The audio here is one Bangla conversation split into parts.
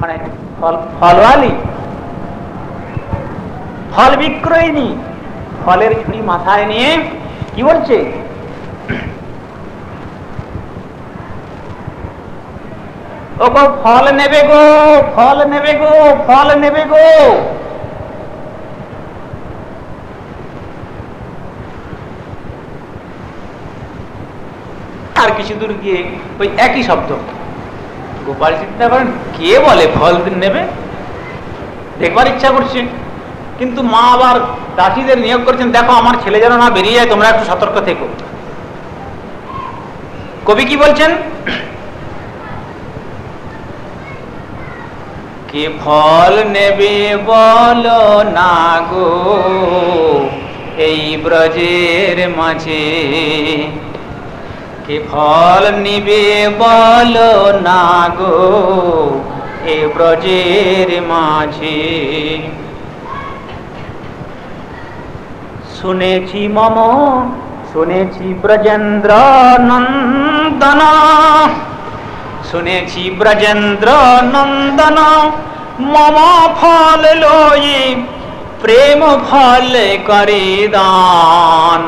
মানে ফলওয়ালি, ফল বিক্রয়িনী, ফলের ঝুড়ি মাথায় নিয়ে কি বলছে, ও গো ফল নেবে গো, ফল নেবে গো, ফল নেবে গো। আর কিছু দূর গিয়ে ওই একই শব্দ। গোপাল চিন্তা করেন কে বলে ফল নেবে, দেখবার ইচ্ছা করছে, কিন্তু মা আবার দাসীদের নিয়োগ করছেন, দেখো আমার ছেলে যেন না বেরিয়ে যায়, তোমরা একটু সতর্ক থেকো। কবি কি বলছেন, কে ফল নেবে বলো না গো এই ব্রজের মাঝে, কে ফল নিবে বলো না গো এ ব্রজের মাঝে। শুনেছি মম, শুনেছি ব্রজেন্দ্র নন্দন, শুনেছি ব্রজেন্দ্র নন্দন মম ফল লয়ে প্রেম ফল করে দান।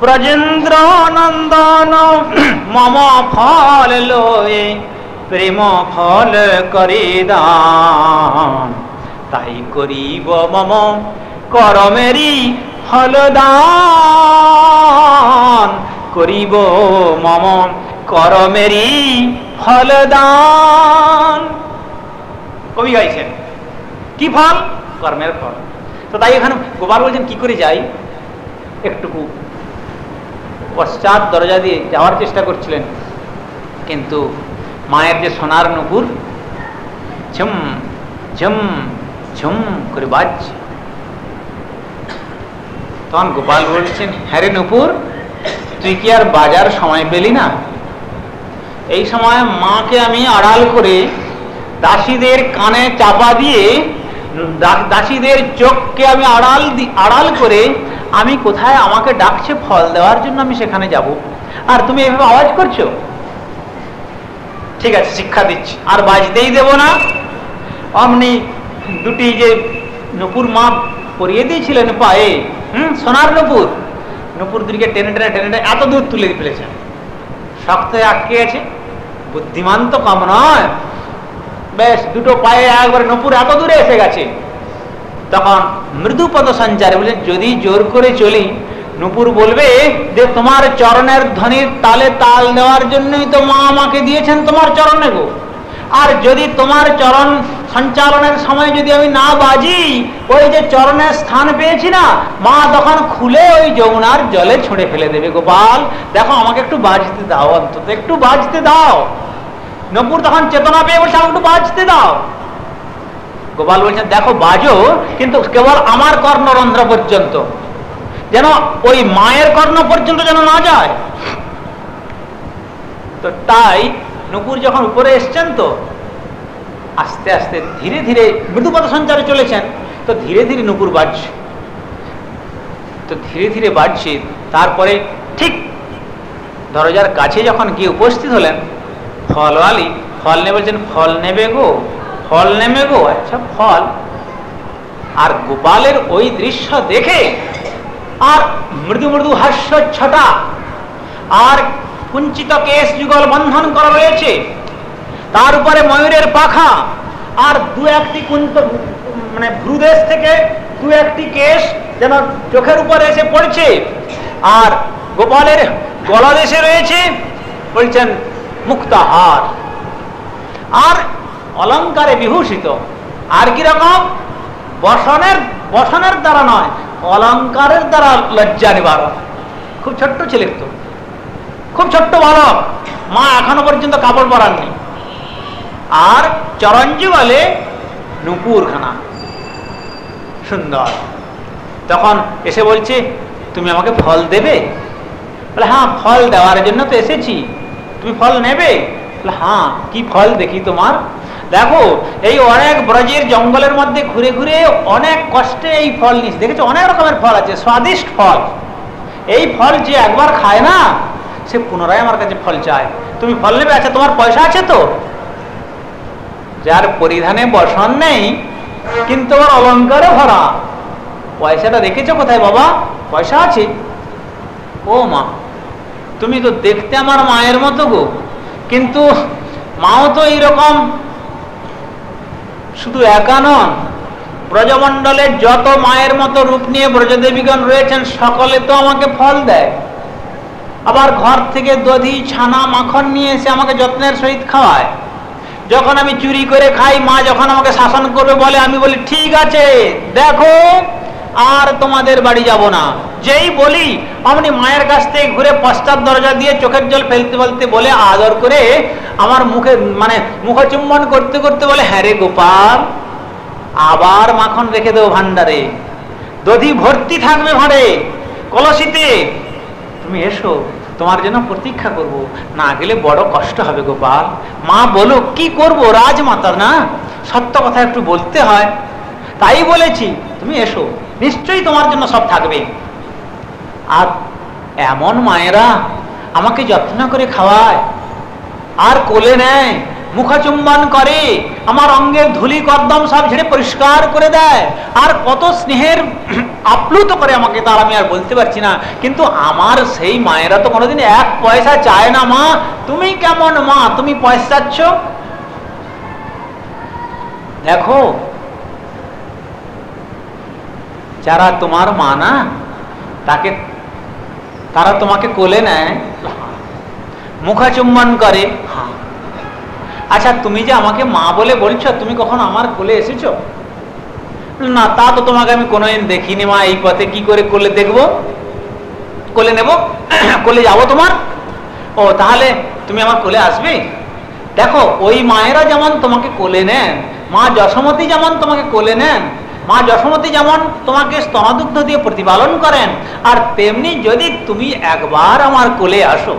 ব্রজেন্দ্র নন্দন মম ফল লয়ে প্রেম ফল করে দান। তাই করিব মম করমেরি ফলদান, করিব মম করমেরি ফলদান। কবি গাইছেন কি ফল, কর্মের ফল। তো তাই এখানে গোপাল বলছেন কি করে যাই, একটুকু পশ্চাৎ দরজা দিয়ে যাওয়ার চেষ্টা করছিলেন, কিন্তু মায়ের যে সোনার নুপুর ঝুম ঝুম ঝুম করে বাজছে। তখন গোপাল বলছেন, হ্যাঁ রে নুপুর, তুই কি আর বাজার সময় পেলি না? এই সময় মাকে আমি আড়াল করে দাসীদের কানে চাপা দিয়ে, দাসীদের চোখকে আমি আড়াল করে আমি কোথায় আমাকে ডাকছে ফল দেওয়ার জন্য, আমি সেখানে যাব, আর তুমি এভাবে আওয়াজ করছো। ঠিক আছে, শিক্ষা দিচ্ছি, আর বাজতেই দেব না। অমনি দুটি যে নুপুর মা পরিয়ে দিয়েছিলেন পায়ে, সোনার নুপুর, নুপুর দুটিকে টেনে টেনে টেনে টেনে এত দূর তুলে ফেলেছেন, শক্ত হয়ে আটকে গেছে। বুদ্ধিমান তো কম নয়, বেশ দুটো পায়ে একবারে নুপুর এত দূরে এসে গেছে। তখন মৃদু পদ সঞ্চারে বলছেন, যদি জোর করে চলি নুপুর বলবে যে তোমার চরণের ধ্বনির তালে তাল দেওয়ার জন্যই তো মা আমাকে দিয়েছেন তোমার চরণে গো, আর যদি তোমার চরণ সঞ্চালনের সময় যদি আমি না বাজি, ওই যে চরণের স্থান পেয়েছি না, মা তখন খুলে ওই যমুনার জলে ছুঁড়ে ফেলে দেবে। গোপাল দেখো আমাকে একটু বাজতে দাও, অন্তত একটু বাজতে দাও। নুপুর তখন চেতনা পেয়ে বলছে আমাকে একটু বাজতে দাও। গোপাল বলছেন দেখো বাজো, কিন্তু কেবল আমার কর্ণরন্ধ্র পর্যন্ত, যেন ওই মায়ের কর্ণ পর্যন্ত যেন না যায়। তো তাই নুপুর যখন উপরে এসছেন, তো আস্তে আস্তে ধীরে ধীরে মৃদুপদ সঞ্চারে চলেছেন, তো ধীরে ধীরে নুপুর বাজছে, তো ধীরে ধীরে বাজছে। তারপরে ঠিক দরজার কাছে যখন গিয়ে উপস্থিত হলেন, ফলওয়ালি ফল নেবে বলছেন, ফল নেবে গো, ফল নেবে গো। আচ্ছা ফল। আর গোপালের ওই দৃশ্য দেখে আর মৃদু মৃদু হাস্য ছটা, আর কুঞ্চিত কেশ যুগল বন্ধন করা রয়েছে, তার উপরে ময়ূরের পাখা, আর দু একটি মানে ভ্রুদেশ থেকে দু একটি কেশ যেন চোখের উপরে এসে পড়ছে, আর গোপালের গলদেশে রয়েছে বলছেন মুক্তাহার, আর অলঙ্কারে বিভূষিত। আর কি রকম? বসনের দ্বারা নয়, অলঙ্কারের দ্বারা লজ্জা নিবারণ। খুব ছোট্ট ছেলে, তো খুব ছোট্ট বালক, মা এখনো পর্যন্ত কাপড় পরাননি, আর চরণযুগলে নুপুরখানা সুন্দর। তখন এসে বলছে তুমি আমাকে ফল দেবে? বলে হ্যাঁ, ফল দেওয়ার জন্য তো এসেছি, তুমি ফল নেবে? বলে হ্যাঁ, কি ফল দেখি তোমার? দেখো এই অনেক ব্রজের জঙ্গলের মধ্যে ঘুরে ঘুরে অনেক কষ্টে এই ফল নিয়েছি, দেখেছো অনেক রকমের ফল আছে, স্বাদিষ্ট ফল। এই ফল যে একবার খায় না, সে পুনরায় আমার কাছে ফল চায়। তুমি ফল নেবে? আচ্ছা তোমার পয়সা আছে তো? যার পরিধানে বসন নেই কিন্তু আবার অলঙ্কারে ভরা, পয়সাটা রেখেছো কোথায় বাবা? পয়সা আছে? ও মা, তুমি তো দেখতে আমার মায়ের মতো গো, কিন্তু মাও তো এইরকম, শুধু একা নন, ব্রজমণ্ডলের যত মায়ের মতো রূপ নিয়ে ব্রজদেবীগণ রয়েছেন সকলে তো আমাকে ফল দেয়, আবার ঘর থেকে দধি ছানা মাখন নিয়ে এসে আমাকে যত্নের সহিত খাওয়ায়। যখন আমি চুরি করে খাই, মা যখন আমাকে শাসন করবে বলে, আমি বলি ঠিক আছে দেখো আর তোমাদের বাড়ি যাব না। যেই বলি অমনি মায়ের কাছ থেকে ঘুরে পশ্চাৎ দরজা দিয়ে চোখের জল ফেলতে ফেলতে বলে, আদর করে আমার মুখে মানে মুখচুম্বন করতে করতে বলে, হ্যাঁ রে গোপাল, আবার মাখন রেখে দেবো ভান্ডারে, দধি ভর্তি থাকবে ভাঁড়ে কলসিতে, তুমি এসো, তোমার জন্য প্রতীক্ষা করব, না গেলে বড় কষ্ট হবে গোপাল। মা বলো কি করব, রাজমাতা না, সত্য কথা একটু বলতে হয়, তাই বলেছি তুমি এসো, নিশ্চয়ই তোমার জন্য সব থাকবে। আর এমন মায়েরা আমাকে যত্ন করে খাওয়ায়, আর কোলে নেয়, মুখচুম্বন করে, আমার অঙ্গের ধুলি কর্দম সব ঝেড়ে পরিষ্কার করে দেয়, আর কত স্নেহের আপ্লুত করে আমাকে, তার আমি আর বলতে পারছি না। কিন্তু আমার সেই মায়েরা তো কোনোদিন এক পয়সা চায় না। মা তুমি কেমন মা, তুমি পয়সা চাচ্ছ? দেখো যারা তোমার মা না, তারা তোমাকে কোলে নেয়, মুখচুম্বন করে। আচ্ছা তুমি যে আমাকে মা বলে বলছো, তুমি কখন আমার কোলে এসেছো? না, তা তো তোমাকে আমি কোনোদিন দেখিনি মা, এই পথে কি করে কোলে দেখবো, কোলে নেব, কোলে যাবো তোমার? ও তাহলে তুমি আমার কোলে আসবে? দেখো ওই মায়েরা যেমন তোমাকে কোলে নেন, মা যশোমতী যেমন তোমাকে কোলে নেন, মা যশোমতী যেমন তোমাকে স্তনদুগ্ধ দিয়ে প্রতিপালন করেন, আর তেমনি যদি তুমি একবার আমার কোলে আসো,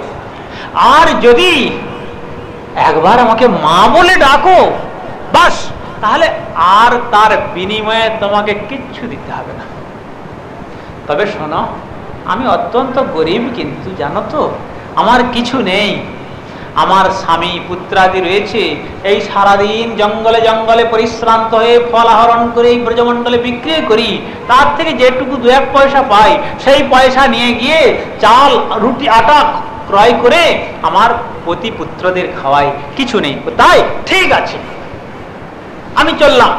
আর যদি একবার আমাকে মা বলে ডাকো, বাস, তাহলে আর তার বিনিময়ে তোমাকে কিচ্ছু দিতে হবে না। তবে শোনো, আমি অত্যন্ত গরিব, কিন্তু জানো তো আমার কিছু নেই, আমার স্বামী পুত্রাদি রয়েছে, এই সারাদিন জঙ্গলে জঙ্গলে পরিশ্রান্ত হয়ে ফল আহরণ করে এই ব্রজমণ্ডলে বিক্রি করি, তার থেকে যেটুকু দু এক পয়সা পাই, সেই পয়সা নিয়ে গিয়ে চাল রুটি আটা ক্রয় করে আমার পতি পুত্রদের খাওয়াই, কিছু নেই। তাই ঠিক আছে, আমি চললাম,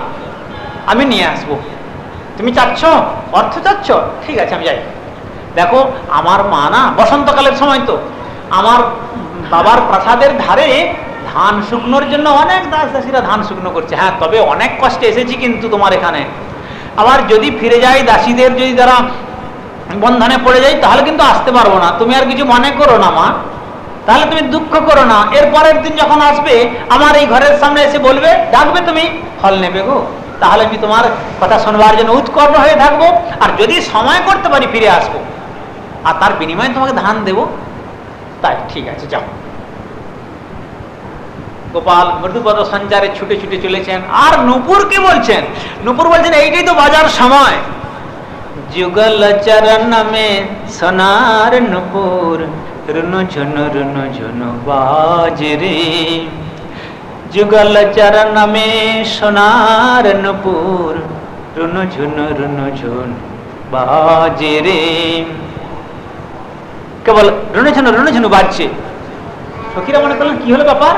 আমি নিয়ে আসবো। তুমি চাচ্ছ, অর্থ চাচ্ছ, ঠিক আছে আমি যাই। দেখো আমার মা না, বসন্তকালের সময় তো আমার বাবার প্রাসাদের ধারে ধান শুকনোর জন্য অনেক দাস দাসীরা ধান শুকনো করছে। হ্যাঁ, তবে অনেক কষ্টে এসেছি কিন্তু তোমার এখানে। আবার যদি ফিরে যাই, দাসীদের যদি তারা বন্ধনে পড়ে যাই, তাহলে কিন্তু আসতে পারবো না। তুমি আর কিছু মনে করো না মা, তাহলে তুমি দুঃখ করো না। এর পরের দিন যখন আসবে, আমার এই ঘরের সামনে এসে বলবে, ডাকবে, তুমি ফল নেবে গো, তাহলে আমি তোমার কথা শোনবার জন্য উৎকর্ণ হয়ে থাকবো। আর যদি সময় করতে পারি ফিরে আসবো, আর তার বিনিময়ে তোমাকে ধান দেবো। তাই ঠিক আছে, যাও। গোপাল মৃদুপদ সঞ্চারে ছুটে ছুটে চলেছেন, আর নূপুরকে বলছেন, নূপুর বলছেন এইটাই তো বাজার সময়। যুগল চরণ মে সোনার নূপুর, রুনু ঝুনু বাজ রে। যুগল চরণ মে সোনার নূপুর, রুনু ঝুন বাজ রে। কেবল রুনু ঝুনু বাজছে। সখীরা মনে করলেন কি হলো ব্যাপার,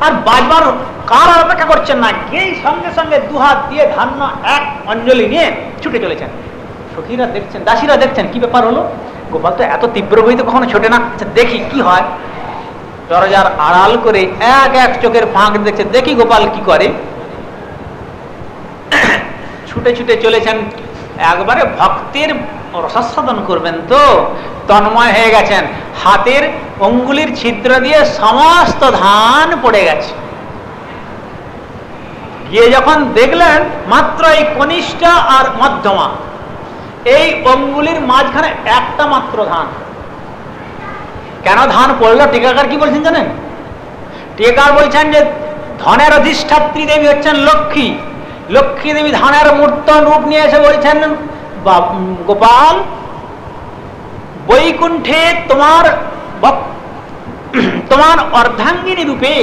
আর বাজবার কার অপেক্ষা করছেন না, গিয়েই সঙ্গে সঙ্গে দুহাত দিয়ে ধান্য এক অঞ্জলি নিয়ে ছুটে চলেছেন। সখীরা দেখছেন, দাসীরা দেখছেন কি ব্যাপার হলো, গোপাল তো এত তীব্র গতিতে কখনো ছোটে না। আচ্ছা দেখি কি হয়। দরজার আড়াল করে এক এক চোখের ফাঁক দেখছে, দেখি গোপাল কি করে। ছুটে ছুটে চলেছেন, একবারে ভক্তির রসাস্বাদন করবেন তো তন্ময় হয়ে গেছেন। হাতের অঙ্গুলির ছিদ্র দিয়ে সমস্ত ধান পড়ে গেছে। গিয়ে যখন দেখলেন মাত্র এই কনিষ্ঠ আর মধ্যমা, এই অঙ্গুলির মাঝখানে একটা মাত্র ধান। কেন ধান পড়লো, টিকাকার কি বলছেন জানেন? টিকাকার বলছেন যে ধনের অধিষ্ঠাত্রী দেবী হচ্ছেন লক্ষ্মী। লক্ষ্মী দেবী ধানের মূর্ত রূপ নিয়ে এসে বলছেন, গোপাল বৈকুণ্ঠে তোমার অর্ধাঙ্গিনী রূপে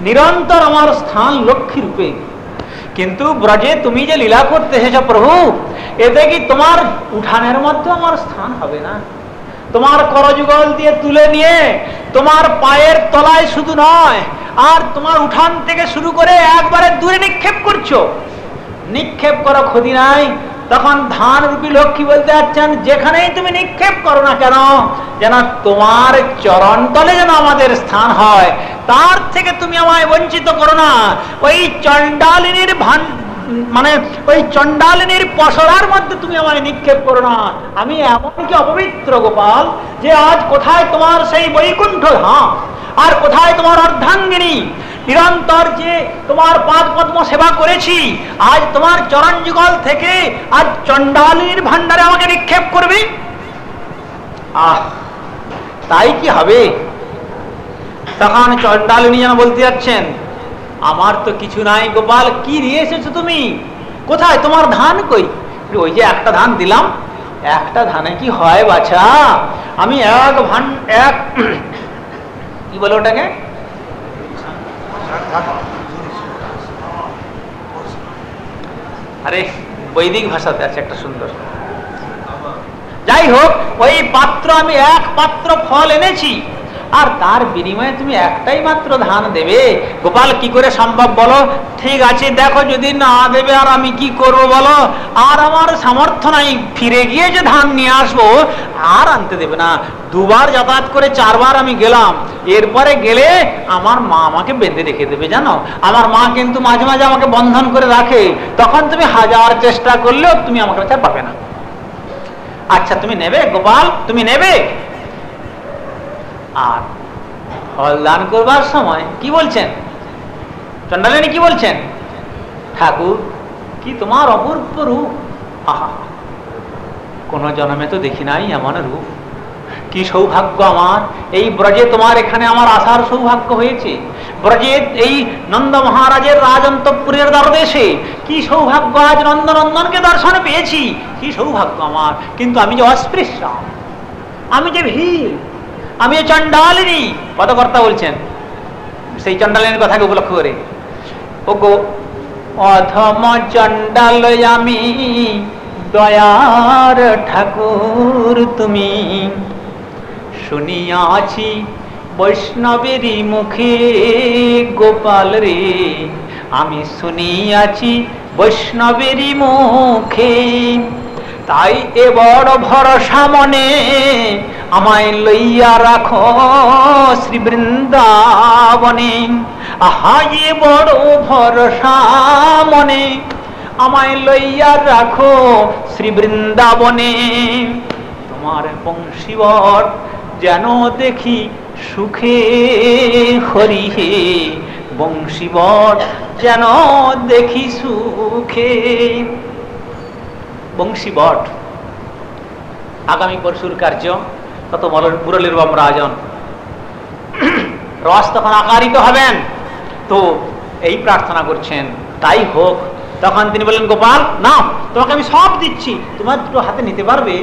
নিরন্তর আমার স্থান লক্ষ্মী রূপে। কিন্তু ব্রজে তুমি যে লীলা করতে এসেছ প্রভু, এতে কি তোমার উঠানের মধ্যে আমার স্থান হবে না? তোমার করযুগল দিয়ে তুলে নিয়ে তোমার পায়ের তলায় শুধু নয়, আর তোমার উঠান থেকে শুরু করে একবারে দূরে নিক্ষেপ করছো। নিক্ষেপ করো ক্ষতি নাই। তখন ধান রূপী লক্ষ্মী বলতে যাচ্ছেন, যেখানেই তুমি নিক্ষেপ করো না কেন, যেন তোমার চরণ তলে যেন আমাদের স্থান হয়, তার থেকে তুমি আমায় বঞ্চিত করো না। ওই চণ্ডালিনীর মানে ওই চণ্ডালিনীর পসরার মধ্যে তুমি আমায় নিক্ষেপ করো না। আমি এমনকি অপবিত্র গোপাল, যে আজ কোথায় তোমার সেই বৈকুণ্ঠ ধাম, আর কোথায় তোমার অর্ধাঙ্গিনী, নিরন্তর যে তোমার পাদ পদ্ম সেবা করেছি, আজ তোমার চরণ যুগল থেকে আজ চণ্ডালিনীর ভান্ডারে আমাকে নিক্ষেপ করবে? তাই কি হবে? তখন চণ্ডালিনী যেন বলতে যাচ্ছেন, আমার তো কিছু নাই গোপাল, কি নিয়ে এসেছো তুমি? কোথায় তোমার ধান? কই? ওই যে একটা ধান দিলাম। একটা ধানে কি হয় বাছা? আমি এক কি বলে ওটাকে, আরে বৈদিক ভাষাতে আছে একটা সুন্দর, যাই হোক, ওই পাত্র আমি এক পাত্র ফল এনেছি, আর তার বিনিময়ে তুমি একটাই মাত্র ধান দেবে? গোপাল কি করে সম্ভব বলো? ঠিক আছে, দেখো যদি না দেবে আর আমি কি করব বলো? আর আমার সামর্থ্য নাই, ফিরে গিয়ে যে ধান নিয়ে আসবো আর আনতে দেবে না। দুবার যাতায়াত করে 4 বার আমি গেলাম, এরপরে গেলে আমার মা আমাকে বেঁধে রেখে দেবে জানো। আমার মা কিন্তু মাঝে মাঝে আমাকে বন্ধন করে রাখে, তখন তুমি 1000 চেষ্টা করলেও তুমি আমার কাছে পাবে না। আচ্ছা তুমি নেবে গোপাল, তুমি নেবে? আর ফল দান করবার সময় কি বলছেন চণ্ডালিনী? কি বলছেন? ঠাকুর কি তোমার অপূর্ব রূপ! আহা, কোন জন্মে তো দেখি নাই এমন রূপ। কি সৌভাগ্য আমার, এই ব্রজে তোমার এখানে আমার আসার সৌভাগ্য হয়েছে। ব্রজে এই নন্দ মহারাজের রাজন্তপুরের দ্বারদেশে কি সৌভাগ্য, আজ নন্দনন্দনকে দর্শনে পেয়েছি, কি সৌভাগ্য আমার। কিন্তু আমি যে অস্পৃশ্য, আমি যে ভীর, আমি যে চণ্ডালিনী। পদকর্তা বলছেন সেই চণ্ডালিনীর কথাকে উপলক্ষ করে, ও গো অধম চণ্ডাল আমি, দয়ার ঠাকুর তুমি। শুনিয়াছি বৈষ্ণবেরই মুখে গোপাল রে, আমি শুনিয়াছি বৈষ্ণবেরই মুখে। তাই এ বড় ভরসা মনে আমায় লইয়া রাখো শ্রী বৃন্দাবনে। আহা এ বড় ভরসা মনে আমায় লইয়া রাখো শ্রী বৃন্দাবনে। তোমার বংশীবর যেন দেখি সুখে হরি হে, বংশীবর যেন দেখি সুখে। বংশীবট আগামী পরশুর কার্য, তত মুরলীর রাজন রস তখন আকারিত হবেন। তো এই প্রার্থনা করছেন, তাই হোক। তখন তিনি বললেন, গোপাল না, তোমাকে আমি সব দিচ্ছি, তোমার 2 হাতে নিতে পারবে?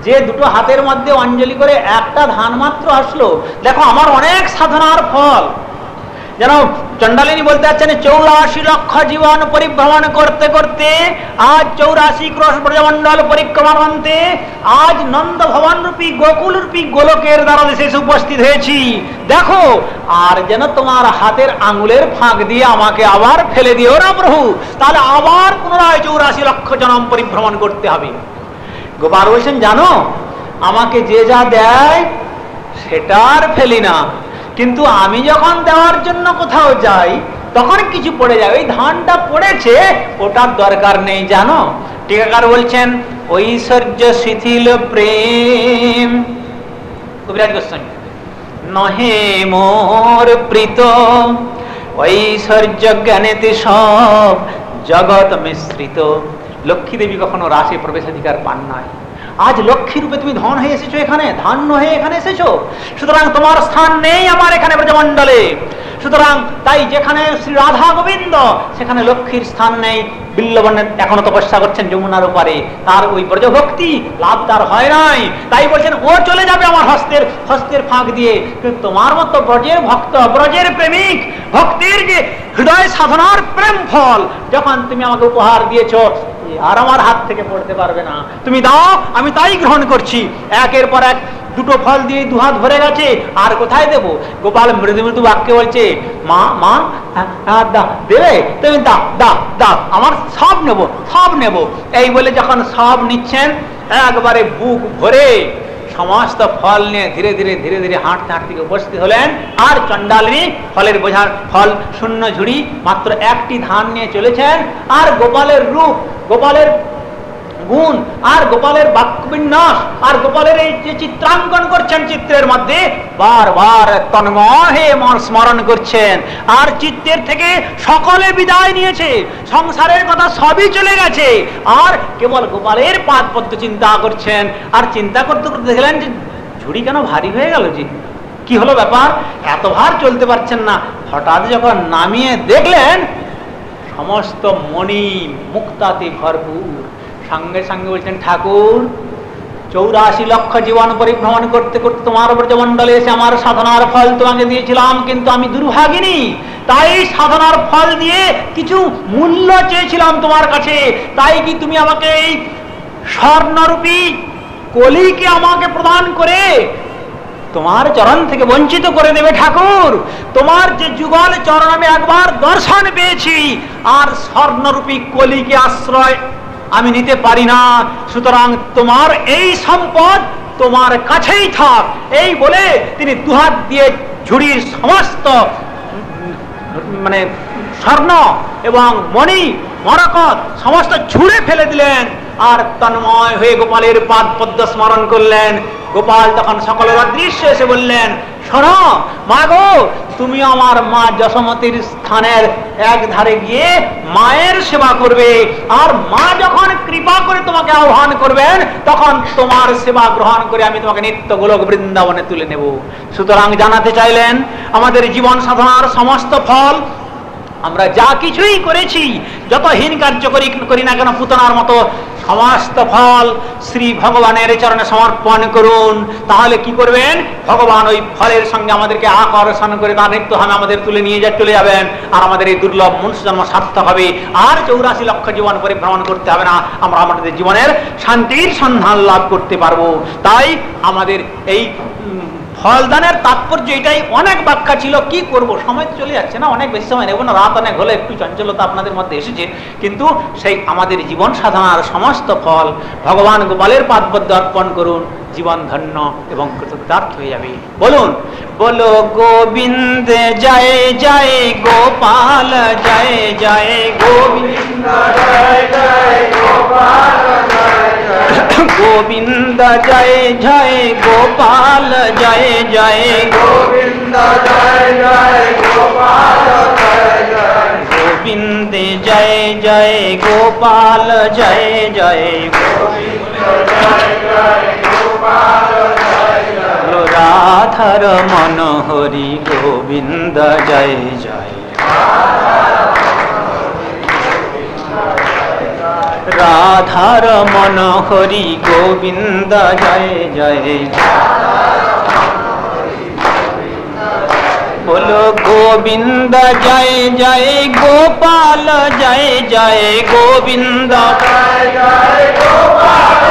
যে 2 হাতের মধ্যে অঞ্জলি করে একটা ধান মাত্র আসলো, দেখো আমার অনেক সাধনার ফল। যেন চণ্ডালিনী বলতে যাচ্ছেন, 84 লক্ষ জীবন পরিভ্রমণ করতে করতে আজ 84 ক্রোশ ব্রজমণ্ডল পরিক্রমান্তে আজ নন্দ ভবন রূপী গোকুল রূপী গোলকের দ্বারা শেষে উপস্থিত হয়েছি। দেখো, আর যেন তোমার হাতের আঙুলের ফাঁক দিয়ে আমাকে আবার ফেলে দিও না প্রভু, তাহলে আবার পুনরায় 84 লক্ষ জনম পরিভ্রমণ করতে হবে। গোপাল বলছেন, জানো আমাকে যে যা দেয় সেটা আর ফেলি না, কিন্তু আমি যখন দেওয়ার জন্য কোথাও যাই তখন কিছু পড়ে যায়, ওই ধানটা পড়েছে ওটার দরকার নেই জানো। টিকাকার বলছেন, ঐশ্বর্য শিথিল প্রেম, কবিরাজ গোস্বামী, নহে মোর প্রীত, ঐশ্বর্য জ্ঞানেতে সব জগৎ মিশ্রিত। লক্ষ্মী দেবী কখনো রাসে প্রবেশাধিকার পান নাই, আজ লক্ষ্মী রূপে তুমি ধন হয়ে এসেছো, এখানে ধান্য হয়ে এখানে এসেছো, সুতরাং তোমার স্থান নেই আমার এখানে ব্রজমণ্ডলে। সুতরাং তাই যেখানে শ্রী রাধা গোবিন্দ সেখানে লক্ষ্মীর স্থান নেই। বিল্লবনের এখনো তপস্যা করছেন যমুনার উপরে, তার ওই ব্রজভক্তি লাভ তার হয় নাই। তাই বলছেন ও চলে যাবে আমার হস্তের ফাঁক দিয়ে, কিন্তু তোমার মতো ব্রজের ভক্ত, ব্রজের প্রেমিক, ভক্তির যে হৃদয় সাধনার প্রেম ফল যখন তুমি আমাকে উপহার দিয়েছ, আর আমার হাত থেকে পড়তে পারবে না। তুমি দাও, আমি তাই গ্রহণ করছি। একের পর এক দুটো ফল দিয়ে দুহাত ভরে গেছে, আর কোথায় দেব? গোপাল মৃদু মৃদু বাক্যে বলছে, মা মা দেবে? তুমি দাও, আমার সব নেব। এই বলে যখন সব নিচ্ছেন, একবারে বুক ভরে সমস্ত ফল নিয়ে ধীরে ধীরে হাঁটতে উপস্থিত হলেন। আর চণ্ডালিনী ফলের বোঝার ফল শূন্য ঝুড়ি, মাত্র একটি ধান নিয়ে চলেছেন। আর গোপালের রূপ, গোপালের গুণ, আর গোপালের বাক্যবিন্যাস, আর গোপালের এই যে চিত্রাঙ্কন করছেন চিত্রের মধ্যে, বারবার তন্ময়ে মন স্মরণ করছেন। আর চিত্রের থেকে সকলে বিদায় নিয়েছে, সংসারের কথা সবই চলে গেছে, আর কেবল গোপালের পাদ পদ্ম চিন্তা করছেন। আর চিন্তা করতে করতে দেখলেন যে ঝুড়ি কেন ভারী হয়ে গেল, যে কি হলো ব্যাপার, এত ভার চলতে পারছেন না। হঠাৎ যখন নামিয়ে দেখলেন সমস্ত মণি মুক্তাতে ভরপুর। সঙ্গে সঙ্গে বলছেন, ঠাকুর 84 লক্ষ জীবন পরিভ্রমণ করতে করতে তোমার ব্রজমণ্ডলে এসে আমার সাধনার ফল তোমাকে দিয়েছিলাম, কিন্তু আমি দুর্ভাগিনী, তাই সাধনার ফল দিয়ে কিছু মূল্য চেয়েছিলাম তোমার কাছে। তাই কি তুমি আমাকে এই স্বর্ণরূপী কলিকে আমাকে প্রদান করে তোমার চরণ থেকে বঞ্চিত করে দেবে? ঠাকুর, তোমার যে যুগল চরণ আমি একবার দর্শন পেয়েছি, আর স্বর্ণরূপী কলিকে আশ্রয় আমি নিতে পারি না। সুতরাং তোমার এই সম্পদ তোমার কাছেই থাক। এই বলে তিনি দুহাত দিয়ে ঝুড়ির সমস্ত স্বর্ণ এবং মণি মরকত সমস্ত ছুঁড়ে ফেলে দিলেন, আর তন্ময় হয়ে গোপালের পাদ পদ্ম স্মরণ করলেন। গোপাল তখন সকলের অদৃশ্য এসে বললেন, শোনো মা গো, তুমি আমার মা যশোমতীর স্থানের এক ধারে গিয়ে মায়ের সেবা করবে, আর মা যখন কৃপা করে তোমাকে আহ্বান করবেন, তখন তোমার সেবা গ্রহণ করে আমি তোমাকে নিত্য গোলক বৃন্দাবনে তুলে নেব। সুতরাং জানাতে চাইলেন আমাদের জীবন সাধনার সমস্ত ফল আমরা যা কিছুই করেছি, যত হীন কার্য করি না কেন, পুতনার মতো সমস্ত ফল শ্রী ভগবানের চরণে সমর্পণ করুন। তাহলে কি করবেন? ভগবান ওই ফলের সঙ্গে আমাদেরকে আকর্ষণ করে তার নিত্য ধামে আমাদের তুলে নিয়ে চলে যাবেন, আর আমাদের এই দুর্লভ মনুষ্য জন্ম সার্থক হবে। আর 84 লক্ষ জীবন পরিভ্রমণ করতে হবে না, আমরা আমাদের জীবনের শান্তির সন্ধান লাভ করতে পারবো। তাই আমাদের এই ফলদানের তাৎপর্য এটাই। অনেক ব্যাখ্যা ছিল, কি করব, সময় চলে যাচ্ছে না, অনেক বেশি সময় নেব না, রাত অনেক হলে একটু চঞ্চলতা আপনাদের মধ্যে এসেছে, কিন্তু সেই আমাদের জীবন সাধনার সমস্ত ফল ভগবান গোপালের পাদপদ্ম অর্পণ করুন, জীবন ধন্য এবং কৃতজ্ঞার্থ হয়ে যাবে। বলুন, বলো গোবিন্দ জয় জয় গোপাল জয় জয় গোবিন্দ জয় জয় গোপাল গোবিন্দ জয় জয় গোপাল জয় জয় গোবিন্দ জয় জয় গোপাল জয় জয় গোবিন্দ জয় জয় গোপাল জয় জয় গোবিন্দ জয় জয় গোপাল জয় জয় রাধার মনোহরি গোবিন্দ জয় জয় রাধার মনোহরি গোবিন্দ জয় জয় বলো গোবিন্দ জয় জয় গোপাল জয় জয় গোবিন্দ জয় জয় গোপাল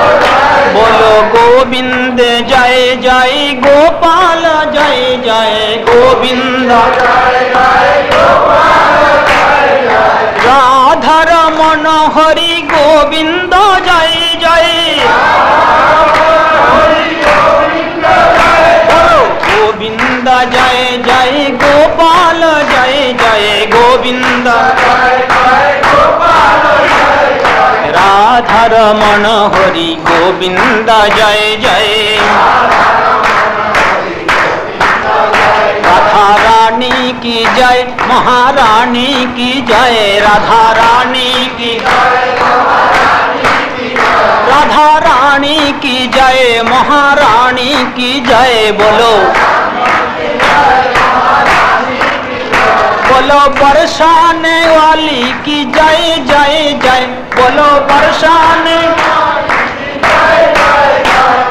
বলো গোবিন্দ জয় জয় গোপাল জয় জয় গোবিন্দ জয় জয় গোপাল জয় জয় রাধার মনোহরি গোবিন্দ জয় জয় গোবিন্দ জয় জয় গোপাল জয় জয় গোবিন্দ রাধার মনোহরি গোবিন্দ জয় জয় রাধা রানী की जय महारानी की जय राधा रानी की राधा रानी की जय महारानी की जय बोलो बोलो बरसाने वाली की जय जय जय, बोलो बरसाने,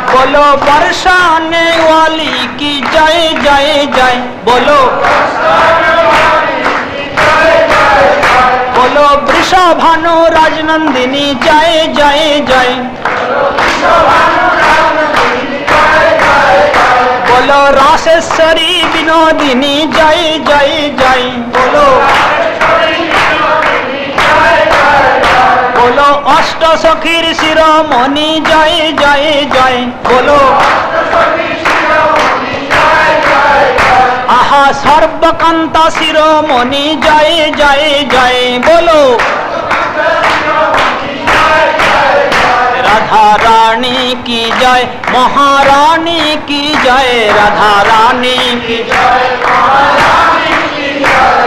बोलो बरसाने वाली की जय जय जय, बोलो बोलो वृषभानु राजनंदिनी जय जय जय, बोलो रासेश्वरी विनोदिनी जय जय जय, बोलो बोलो अष्ट सखीर शिरोमणि जय जय जय, बोलो आहा सर्वकांता शिरोमणि जय जय जय, बोलो राधा रानी की जय, महारानी की जय, राधा रानी की जय,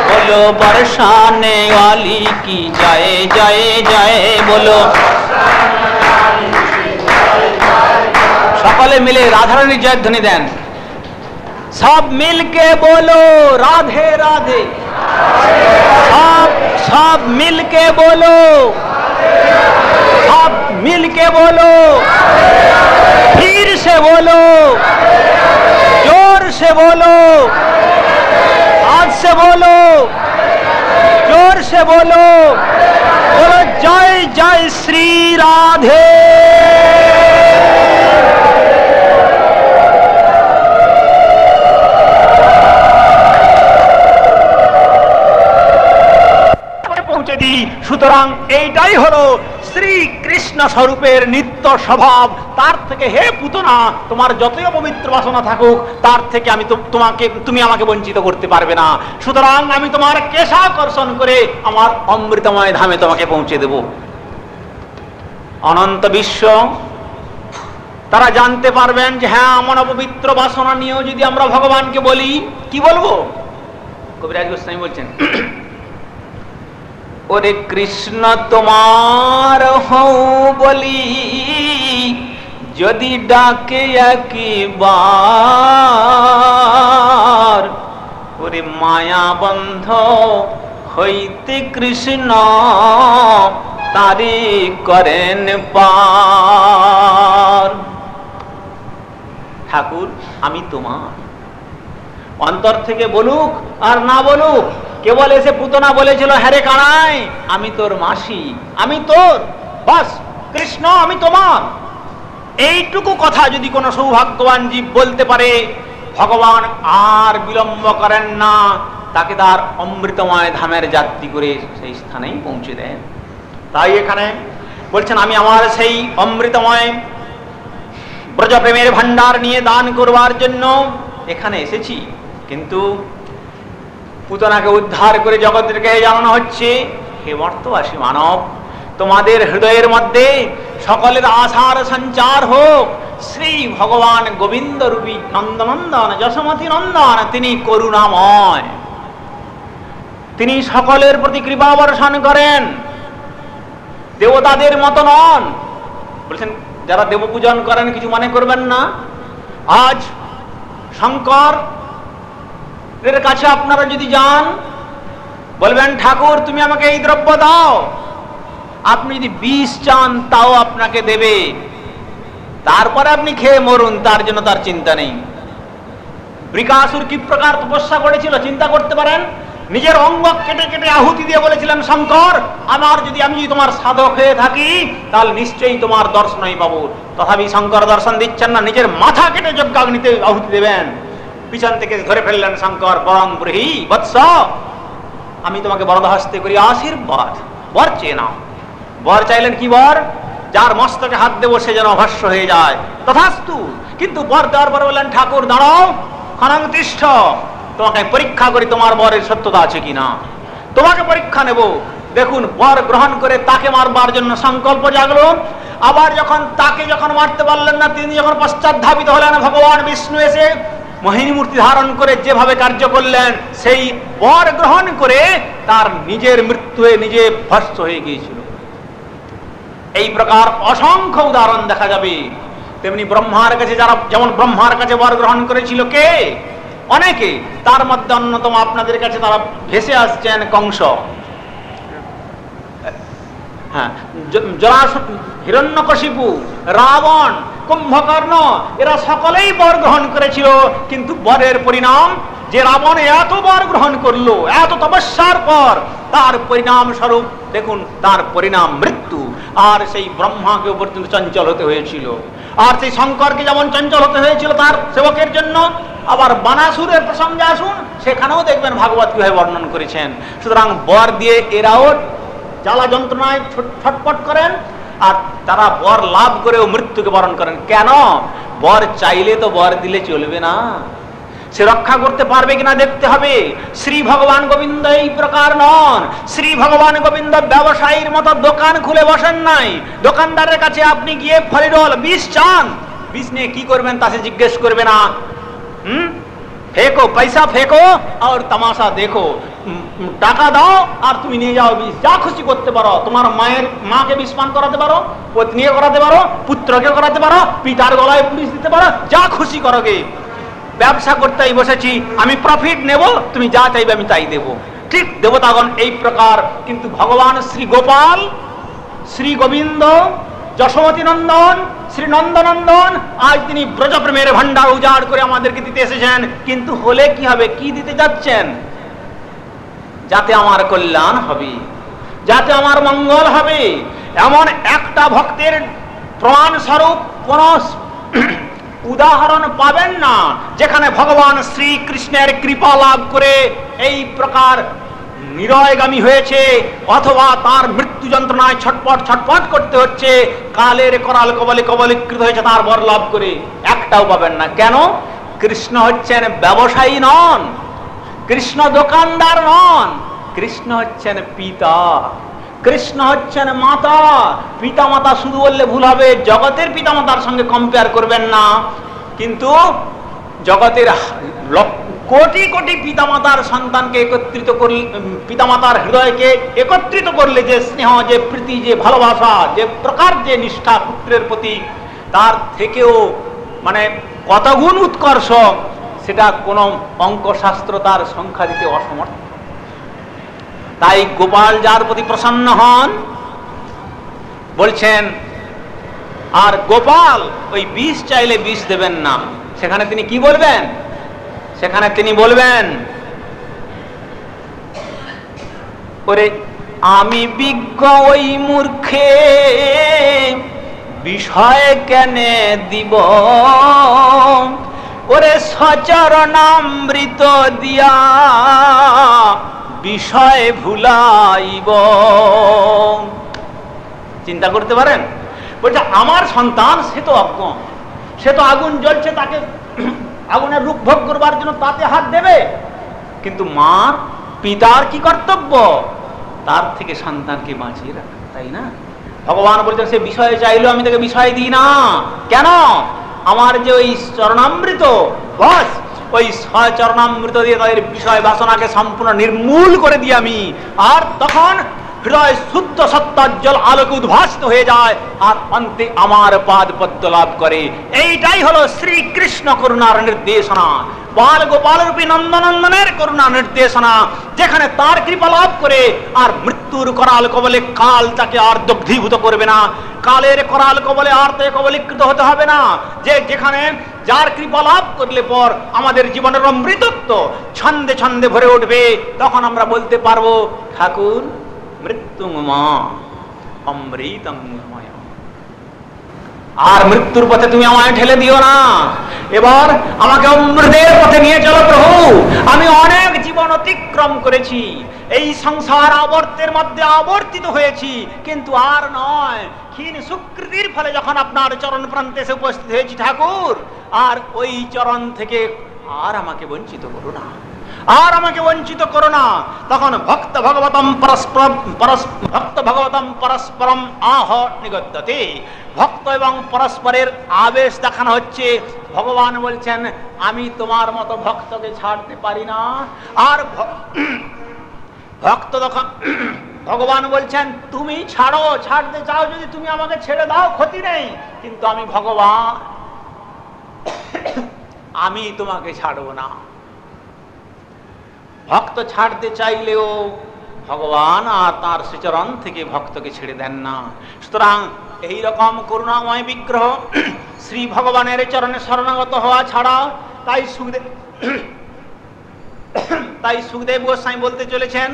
बोलो बरसाने वाली की जय जय जय, बोलो सकले मिले राधा रानी जय ध्वनि दें, सब मिल के बोलो राधे राधे, सब मिल के बोलो, सब मिल के बोलो, फिर से बोलो, जोर से बोलो, आज से बोलो, जोर से बोलो, बोलो जय जय श्री राधे। সুতরাং এইটাই হলো শ্রীকৃষ্ণ স্বরূপের নিত্য স্বভাব। তার থেকে হে পুতনা, তোমার যতই অপবিত্র বাসনা থাকুক, তার থেকে আমি তুমি আমাকে বঞ্চিত করতে পারবে না। সুতরাং আমি তোমার কেশাকর্ষণ করে আমার অমৃতময় ধামে তোমাকে পৌঁছে দেব। অনন্ত বিশ্ব তারা জানতে পারবেন যে হ্যাঁ, এমন অপবিত্র বাসনা নিয়েও যদি আমরা ভগবানকে বলি, কি বলবো? কবিরাজ গোস্বামী বলছেন, ওরে কৃষ্ণ তোমার হও বলি যদি ডাকে একবার, ওরে মায়া বন্ধ হইতে কৃষ্ণ তারি করেন পার। ঠাকুর আমি তোমার, অন্তর থেকে বলুক আর না বলুক, কেবল এসে পুতনা বলেছিল হ্যারে কানাই আমি তোর মাসি, আমি তোর, বাস কৃষ্ণ আমি তোমার। এইটুকু কথা যদি কোনো সৌভাগ্যবান জীব বলতে পারে, ভগবান আর বিলম্ব করেন না, তাকে তার অমৃতময় ধামের যাত্রী করে সেই স্থানেই পৌঁছে দেন। তাই এখানে বলছেন আমি আমার সেই অমৃতময় ব্রজপ্রেমের ভান্ডার নিয়ে দান করবার জন্য এখানে এসেছি। কিন্তু পুতনাকে উদ্ধার করে জগৎকে জানানো হচ্ছে, হে মর্তবাসী মানব, তোমাদের হৃদয়ের মধ্যে সকলের আশার সঞ্চার হোক। শ্রী ভগবান গোবিন্দ রূপী নন্দনন্দন যশোমতী নন্দন তিনি করুণাময়, তিনি সকলের প্রতি কৃপা বর্ষণ করেন, দেবতাদের মতো নন। বলছেন যারা দেব পূজন করেন কিছু মনে করবেন না। আজ শঙ্কর এর কাছে আপনারা যদি যান, বলবেন ঠাকুর তুমি আমাকে এই দ্রব্য দাও, আপনি যদি বিষ চান তাও আপনাকে দেবে, তারপরে আপনি খেয়ে মরুন, তার জন্য তার চিন্তা নেই। বৃকাসুর কি প্রকার তপস্যা করেছিল চিন্তা করতে পারেন। নিজের অঙ্গ কেটে কেটে আহুতি দিয়ে বলেছিলেন শঙ্কর আমি যদি তোমার সাধক হয়ে থাকি তাহলে নিশ্চয়ই তোমার দর্শনই পাবো। তথাপি শঙ্কর দর্শন দিচ্ছেন না, নিজের মাথা কেটে যজ্ঞাগ্নিতে আহুতি দেবেন। পিছন থেকে ধরে ফেললেন শঙ্কর, বরং ব্রহি বৎস আমি তোমাকে বরদ হস্তে করি আশীর্বাদ, বর চেয়ে নাও। বর চাইলেন কি বর? যার মস্তকে হাত দেবো সে যেন ভস্য হয়ে যায়, তথাস্তু। কিন্তু বর দেওয়ার পরে বললেন ঠাকুর দাঁড়াও, খনং তিষ্ঠ, তোমাকে পরীক্ষা করি তোমার বরের সত্যতা আছে কিনা, তোমাকে পরীক্ষা নেব। দেখুন বর গ্রহণ করে তাকে মারবার জন্য সংকল্প জাগলো। আবার তাকে যখন মারতে পারলেন না, তিনি যখন পশ্চাৎধাবিত হলেন, ভগবান বিষ্ণু এসে মোহিনী মূর্তি ধারণ করে যেভাবে কার্য করলেন, সেই বর গ্রহণ করে তার নিজের মৃত্যুয়ে নিজে ভস্ম হয়ে গিয়েছিল। এই প্রকার অসংখ্য উদাহরণ দেখা যাবে। তেমনি ব্রহ্মার কাছে যেমন ব্রহ্মার কাছে বর গ্রহণ করেছিল কে? অনেকে, তার মধ্যে অন্যতম আপনাদের কাছে তারা ভেসে আসছেন কংস, হ্যাঁ, হিরণ্যকশিপু, রাবণ, কুম্ভকর্ণ, এরা সকলেই বর গ্রহণ করেছিল। কিন্তু বরের পরিণাম, যে রাবণ এত বর গ্রহণ করলো এত তপস্যার পর, তার পরিণাম স্বরূপ দেখুন, তার পরিণাম মৃত্যু। আর সেই ব্রহ্মাকে পর্যন্ত চঞ্চল হতে হয়েছিল, আর সেই শঙ্করকে যেমন চঞ্চল হতে হয়েছিল তার সেবকের জন্য। আবার বানাসুরের প্রসঙ্গে আসুন, সেখানেও দেখবেন ভাগবত কিভাবে বর্ণন করেছেন। সুতরাং বর দিয়ে এরাও জ্বালা যন্ত্রণায় ছটফট করেন, আর তারা বর লাভ করেও মৃত্যুকে বরণ করেন। কেন? বর চাইলে তো বর দিলে চলবে না, সে রক্ষা করতে পারবে কিনা দেখতে হবে। শ্রী ভগবান গোবিন্দ এই প্রকার নন। শ্রী ভগবান গোবিন্দ ব্যবসায়ীর মতো দোকান খুলে বসেন নাই। দোকানদারের কাছে আপনি গিয়ে ফলিডল বিষ চান, বিষ নিয়ে কি করবেন তা সে জিজ্ঞেস করবে না। फेंको, पैसा फेंको और तमाशा देखो, টাকা দাও আর তুমি নিয়ে যাও বিষ, যা খুশি করতে পারো। তোমার মাকে বিষ পান করাতে পারো, পত্নীকে করাতে পারো, পুত্রকে করাতে পারো, পিতার গলায় বিষ দিতে পারো, যা খুশি করোগে। ব্যবসা করতেই বসেছি, আমি প্রফিট নেব, তুমি যা চাইবে আমি তাই দেব। ঠিক দেবতাগণ এই প্রকার। কিন্তু ভগবান শ্রী গোপাল, শ্রী গোবিন্দ, যশোমতী নন্দন, শ্রী নন্দনন্দন, আজ তিনি ব্রজপ্রেমের ভান্ডার উজাড় করে আমাদেরকে দিতে এসেছেন। কিন্তু হলে কি হবে? কি দিতে যাচ্ছেন? যাতে আমার কল্যাণ হবে, যাতে আমার মঙ্গল হবে। এমন একটা ভক্তের প্রমাণ স্বরূপ কোন উদাহরণ পাবেন না যেখানে ভগবান শ্রীকৃষ্ণের কৃপা লাভ করে এই প্রকার নিরয়গামী হয়েছে, অথবা তার মৃত্যু যন্ত্রণায় ছটপট ছটপট করতে হচ্ছে, কালের করাল কবলে কবলীকৃত হয়েছে তার বর লাভ করে। একটাও পাবেন না। কেন? কৃষ্ণ হচ্ছেন ব্যবসায়ী নন, কৃষ্ণ দোকানদার নন, কৃষ্ণ হচ্ছেন পিতা, কৃষ্ণ হচ্ছেন মাতা। পিতা মাতা শুধু বললে ভুল হবে, জগতের পিতা মাতার সঙ্গে কম্পেয়ার করবেন না। কিন্তু জগতের কোটি কোটি পিতামাতার সন্তানকে একত্রিত করলে, পিতামাতার হৃদয়কে একত্রিত করলে যে স্নেহ, যে প্রীতি, যে ভালোবাসা, যে প্রকার যে নিষ্ঠা পুত্রের প্রতি, তার থেকেও মানে কত গুণ উৎকর্ষ, সেটা কোন অঙ্কশাস্ত্র তার সংখ্যা দিতে অসমর্থ। তাই গোপাল যার প্রতি প্রসন্ন হন বলছেন, আর গোপাল ওই বিষ চাইলে বিষ দেবেন না। সেখানে তিনি কি বলবেন? সেখানে তিনি বলবেন, ওরে আমি বিজ্ঞ ওই মূর্খে বিষয় কেনে দিব, ওরে সচরণামৃত দিয়া বিষয় ভুলাইব। চিন্তা করতে পারেন? বলছে আমার সন্তান, সে তো অজ্ঞ, সে তো আগুন জ্বলছে, তাকে আগুনের রূপ ভোগ করবার জন্য তাতে হাত দেবে। কিন্তু মার, পিতার কি কর্তব্য? তার থেকে সন্তানকে বাঁচিয়ে রাখা, তাই না? ভগবান বলছেন সে বিষয় চাইলেও আমি তাকে বিষয় দিই না। কেন? আমার যে ওই চরণামৃত, বস ওই চরণামৃত দিয়ে তাদের বিষয় বাসনাকে সম্পূর্ণ নির্মূল করে দিই আমি। আর তখন হৃদয় শুদ্ধ সত্তাজ্জ্বল আলোকে উদ্ভাসিত হয়ে যায়, আর অন্তে আমার পাদ পদ্ম লাভ করে। এইটাই হলো শ্রীকৃষ্ণ করুণার নির্দেশনা, বাল গোপাল রূপী নন্দনন্দনের করুণা নির্দেশনা, যেখানে তার কৃপা লাভ করে আর মৃত্যুর করাল কবলে কাল তাকে আর দগ্ধীভূত করবে না, কালের করাল কবলে আর তাকে কবলীকৃত হতে হবে না। যে যেখানে যার কৃপা লাভ করলে পর আমাদের জীবনের অমৃতত্ব ছন্দে ছন্দে ভরে উঠবে, তখন আমরা বলতে পারবো, ঠাকুর মৃত্যুমা অমৃতময়, আর মৃত্যুর পথে তুমি আমায় ঠেলে দিও না, এবার আমাকে অমৃতের পথে নিয়ে চলো প্রভু। আমি অনেক জীবন অতিক্রম করেছি, এই সংসার আবর্তের মধ্যে আবর্তিত হয়েছি, কিন্তু আর নয়। ক্ষীণ সুকৃতির ফলে যখন আপনার চরণ প্রান্তে এসে উপস্থিত হয়েছি ঠাকুর, আর ওই চরণ থেকে আর আমাকে বঞ্চিত করো না, আর আমাকে বঞ্চিত করো না। তখন ভক্ত ভগবতম পরস্পরম আহ নিগদ্যতে, ভক্ত এবং পরস্পরের আবেশ দেখানো হচ্ছে। ভগবান বলছেন আমি তোমার মতো ভক্তকে ছাড়তে পারি না। আর ভক্ত তখন ভগবান বলছেন তুমি ছাড়ো, ছাড়তে চাও যদি তুমি আমাকে ছেড়ে দাও, ক্ষতি নেই, কিন্তু আমি ভগবান, আমি তোমাকে ছাড়বো না। ভক্ত ছাড়তে চাইলেও ভগবান আর তার শ্রীচরণ থেকে ভক্তকে ছেড়ে দেন না। সুতরাং এইরকম করুণাময় বিগ্রহ শ্রী ভগবানের চরণে শরণাগত হওয়া ছাড়া, তাই সুখদেব গোস্বামী বলতে চলেছেন,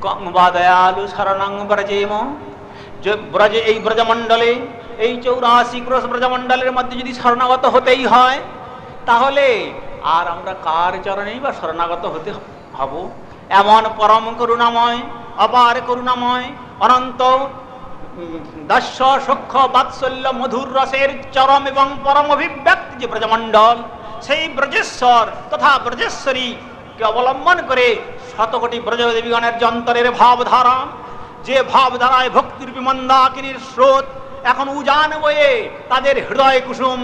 কং বা দয়ালু শরণং ব্রজেম, ব্রজে এই ব্রজমণ্ডলে, এই 84 ক্রোশ ব্রজমণ্ডলের মধ্যে যদি শরণাগত হতেই হয়, তাহলে আর আমরা কার চরণেই বা শরণাগত হতে হব? এমন পরম করুণাময়, অপার করুণাময়, অনন্ত দাস্য সূক্ষ্ম বাৎসল্য মধুর রসের চরম এবং পরম অভিব্যক্তি যে ব্রজমণ্ডল, সেই ব্রজেশ্বর তথা ব্রজেশ্বরীকে অবলম্বন করে শতকোটি ব্রজদেবীগণের যন্তরের ভাবধারা, যে ভাবধারায় ভক্তিরূপী মন্দাকিনীর স্রোত এখন উজান বয়ে তাদের হৃদয় কুসুম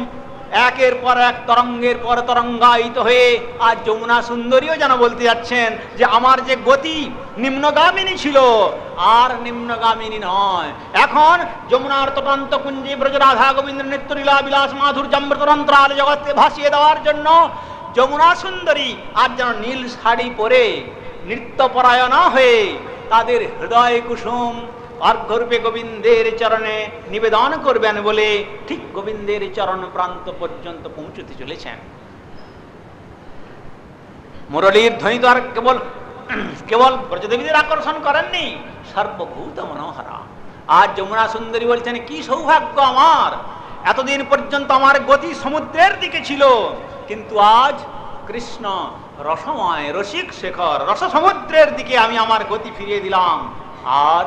একের পর এক তরঙ্গের পর তরঙ্গায়িত হয়ে আজ যমুনা সুন্দরীও যেন বলতে যাচ্ছেন যে আমার যে গতি নিম্নগামিনী ছিল আর নিম্নগামিনী নয়, এখন যমুনার তটন্ত কুঞ্জে ব্রজরাধা গোবিন্দ নিত্য লীলা বিলাস মাধুর্যমৃতরন্ত্রাল জগৎকে ভাসিয়ে দেওয়ার জন্য যমুনা সুন্দরী আজ যেন নীল শাড়ি পরে নৃত্যপরায়ণা হয়ে তাদের হৃদয় কুসুম অর্ঘ্যরূপে গোবিন্দের চরণে নিবেদন করবেন বলে ঠিক গোবিন্দের চরণ প্রান্ত পর্যন্ত পৌঁছতে চলেছেন। মুরলীর ধ্বনি তো আর কেবল ব্রজদেবীদের আকর্ষণ করেননি, সর্বভূত মনোহরা। আজ যমুনা সুন্দরী বলছেন, কি সৌভাগ্য আমার, এতদিন পর্যন্ত আমার গতি সমুদ্রের দিকে ছিল, কিন্তু আজ কৃষ্ণ রসময় রসিক শেখর রস সমুদ্রের দিকে আমি আমার গতি ফিরিয়ে দিলাম। আর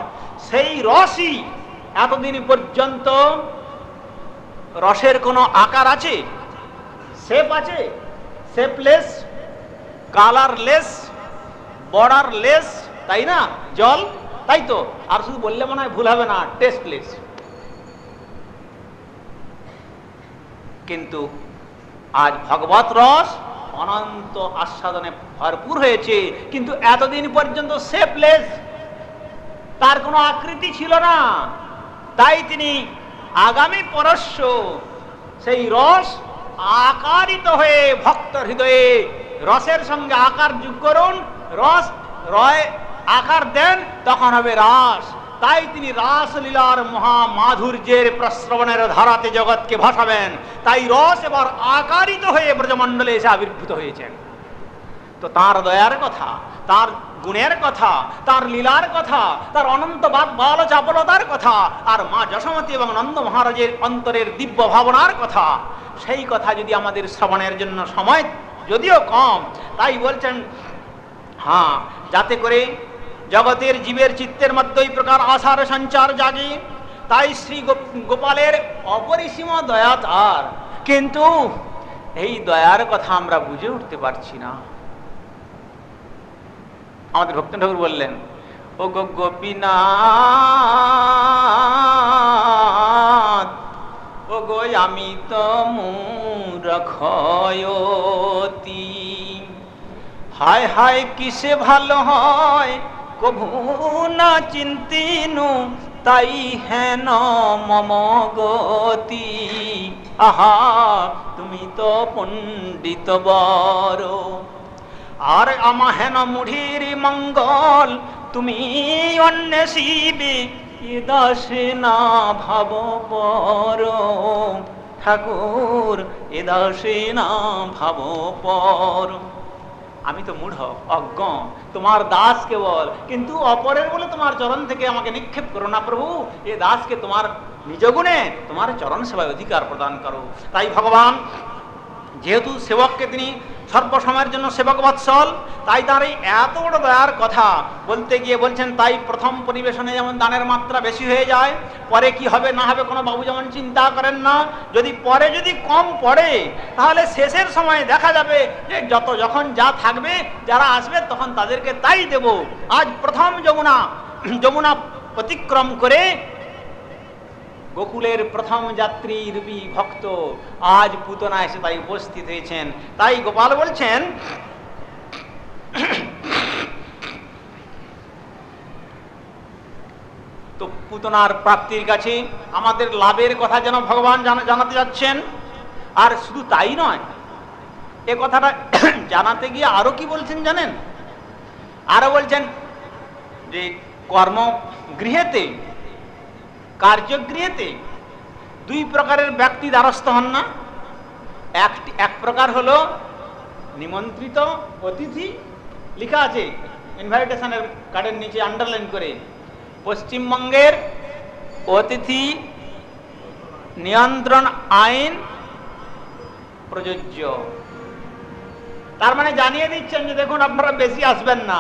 সেই রসই এতদিন পর্যন্ত রসের কোনো আকার আছে, শেপ আছে, শেপলেস, কালারলেস, বর্ডারলেস, তাই না? জল, তাই তো? আর শুধু বললে মনে হয় ভুল হবে না, টেস্টলেস। কিন্তু আজ ভগবত রস অনন্ত আস্বাদনে ভরপুর হয়েছে, কিন্তু এতদিন পর্যন্ত শেপলেস, তার কোনো আকৃতি ছিল না। তাই তিনি আগামী পরশ্ব সেই রস আকারিত হয়ে ভক্ত হৃদয়ে রসের সঙ্গে আকার যোগ করুন, রস রয় আকার দেন, তখন হবে রাস। তাই তিনি রাসলীলার মহা মাধুর্যের প্রশ্রবণের ধারাতে জগৎকে ভাসাবেন। তাই রস এবার আকারিত হয়ে ব্রজমণ্ডলে এসে আবির্ভূত হয়েছেন। তো তার দয়ার কথা, তার গুণের কথা, তার লীলার কথা, তার অনন্ত বাল চাপলতার কথা, আর মা যশোমতী এবং নন্দ মহারাজের অন্তরের দিব্য ভাবনার কথা, সেই কথা যদি আমাদের শ্রবণের জন্য সময় যদিও কম, তাই বলছেন হ্যাঁ, যাতে করে জগতের জীবের চিত্তের মধ্যে এই প্রকার আশার সঞ্চার জাগে। তাই শ্রী গোপালের অপরিসীম দয়া তার, কিন্তু এই দয়ার কথা আমরা বুঝে উঠতে পারছি না। আমাদের ভক্ত ঠাকুর বললেন, ও গো গোপীনাথ, ও গো আমি তো মূরখয়তি, হায় হায় কিসে ভালো হয় কভু না চিন্তিনু, তাই হেন মম গতি, আহা তুমি তো পণ্ডিত বড়, আর আমা হেন মুঢ়ির মঙ্গল তুমি অন্বেষিবে, এদাসে না ভাব পর, ঠাকুর এদাসে না ভাব পর। আমি তো মূঢ় অজ্ঞ, তোমার দাস কেবল, কিন্তু অপরের বলে তোমার চরণ থেকে আমাকে নিক্ষেপ করো না প্রভু, এ দাসকে তোমার নিজ গুণে তোমার চরণ সেবায় অধিকার প্রদান করো। তাই ভগবান যেহেতু সেবককে তিনি সর্বসময়ের জন্য সেবক বৎসল, তাই তার এই এত বড় দয়ার কথা বলতে গিয়ে বলছেন, তাই প্রথম পরিবেশনে যেমন দানের মাত্রা বেশি হয়ে যায়, পরে কি হবে না হবে কোনো বাবু যেমন চিন্তা করেন না, যদি পরে যদি কম পড়ে তাহলে শেষের সময় দেখা যাবে যে যখন যা থাকবে, যারা আসবে তখন তাদেরকে তাই দেব। আজ প্রথম যমুনা অতিক্রম করে গোকুলের প্রথম যাত্রী রূপী ভক্ত আজ পুতনা এসে তাই উপস্থিত হয়েছেন। তাই গোপাল বলছেন, তো পুতনার প্রাপ্তির কাছে আমাদের লাভের কথা যেন ভগবান জানাতে যাচ্ছেন। আর শুধু তাই নয়, এ কথাটা জানাতে গিয়ে আরো কি বলছেন জানেন? আরো বলছেন যে কর্মগৃহেতে, কার্যগৃহেতে দুই প্রকারের ব্যক্তি দ্বারস্থ হন না। এক প্রকার হলো নিমন্ত্রিত অতিথি, লেখা আছে ইনভাইটেশনের কার্ডের নিচে আন্ডারলাইন করে, পশ্চিমবঙ্গের অতিথি নিয়ন্ত্রণ আইন প্রযোজ্য। তার মানে জানিয়ে দিচ্ছেন যে দেখুন আপনারা বেশি আসবেন না,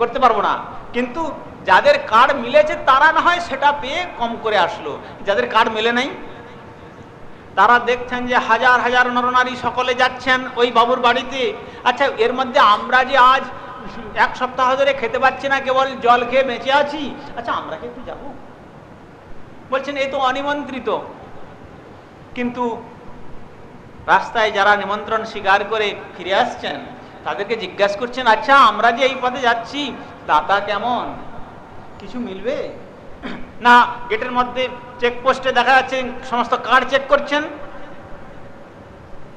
করতে পারবো না। কিন্তু যাদের কার্ড মিলেছে তারা না হয় সেটা পেয়ে কম করে আসলো, যাদের কার্ড মেলে নাই তারা দেখছেন যে হাজার হাজার নরনারী সকলে যাচ্ছেন ওই বাবুর বাড়িতে। আচ্ছা, এর মধ্যে আমরা যে আজ এক সপ্তাহ ধরে খেতে পাচ্ছি না, কেবল জল খেয়ে বেঁচে আছি, আচ্ছা আমরা কি একটু যাবো? বলছেন এই তো অনিমন্ত্রিত। কিন্তু রাস্তায় যারা নিমন্ত্রণ স্বীকার করে ফিরে আসছেন তাদেরকে জিজ্ঞাসা করছেন, আচ্ছা আমরা যে এই পথে যাচ্ছি দাতা কেমন, কিছু মিলবে না? গেটের মধ্যে চেকপোস্টে দেখা যাচ্ছে সমস্ত কার্ড চেক করছেন,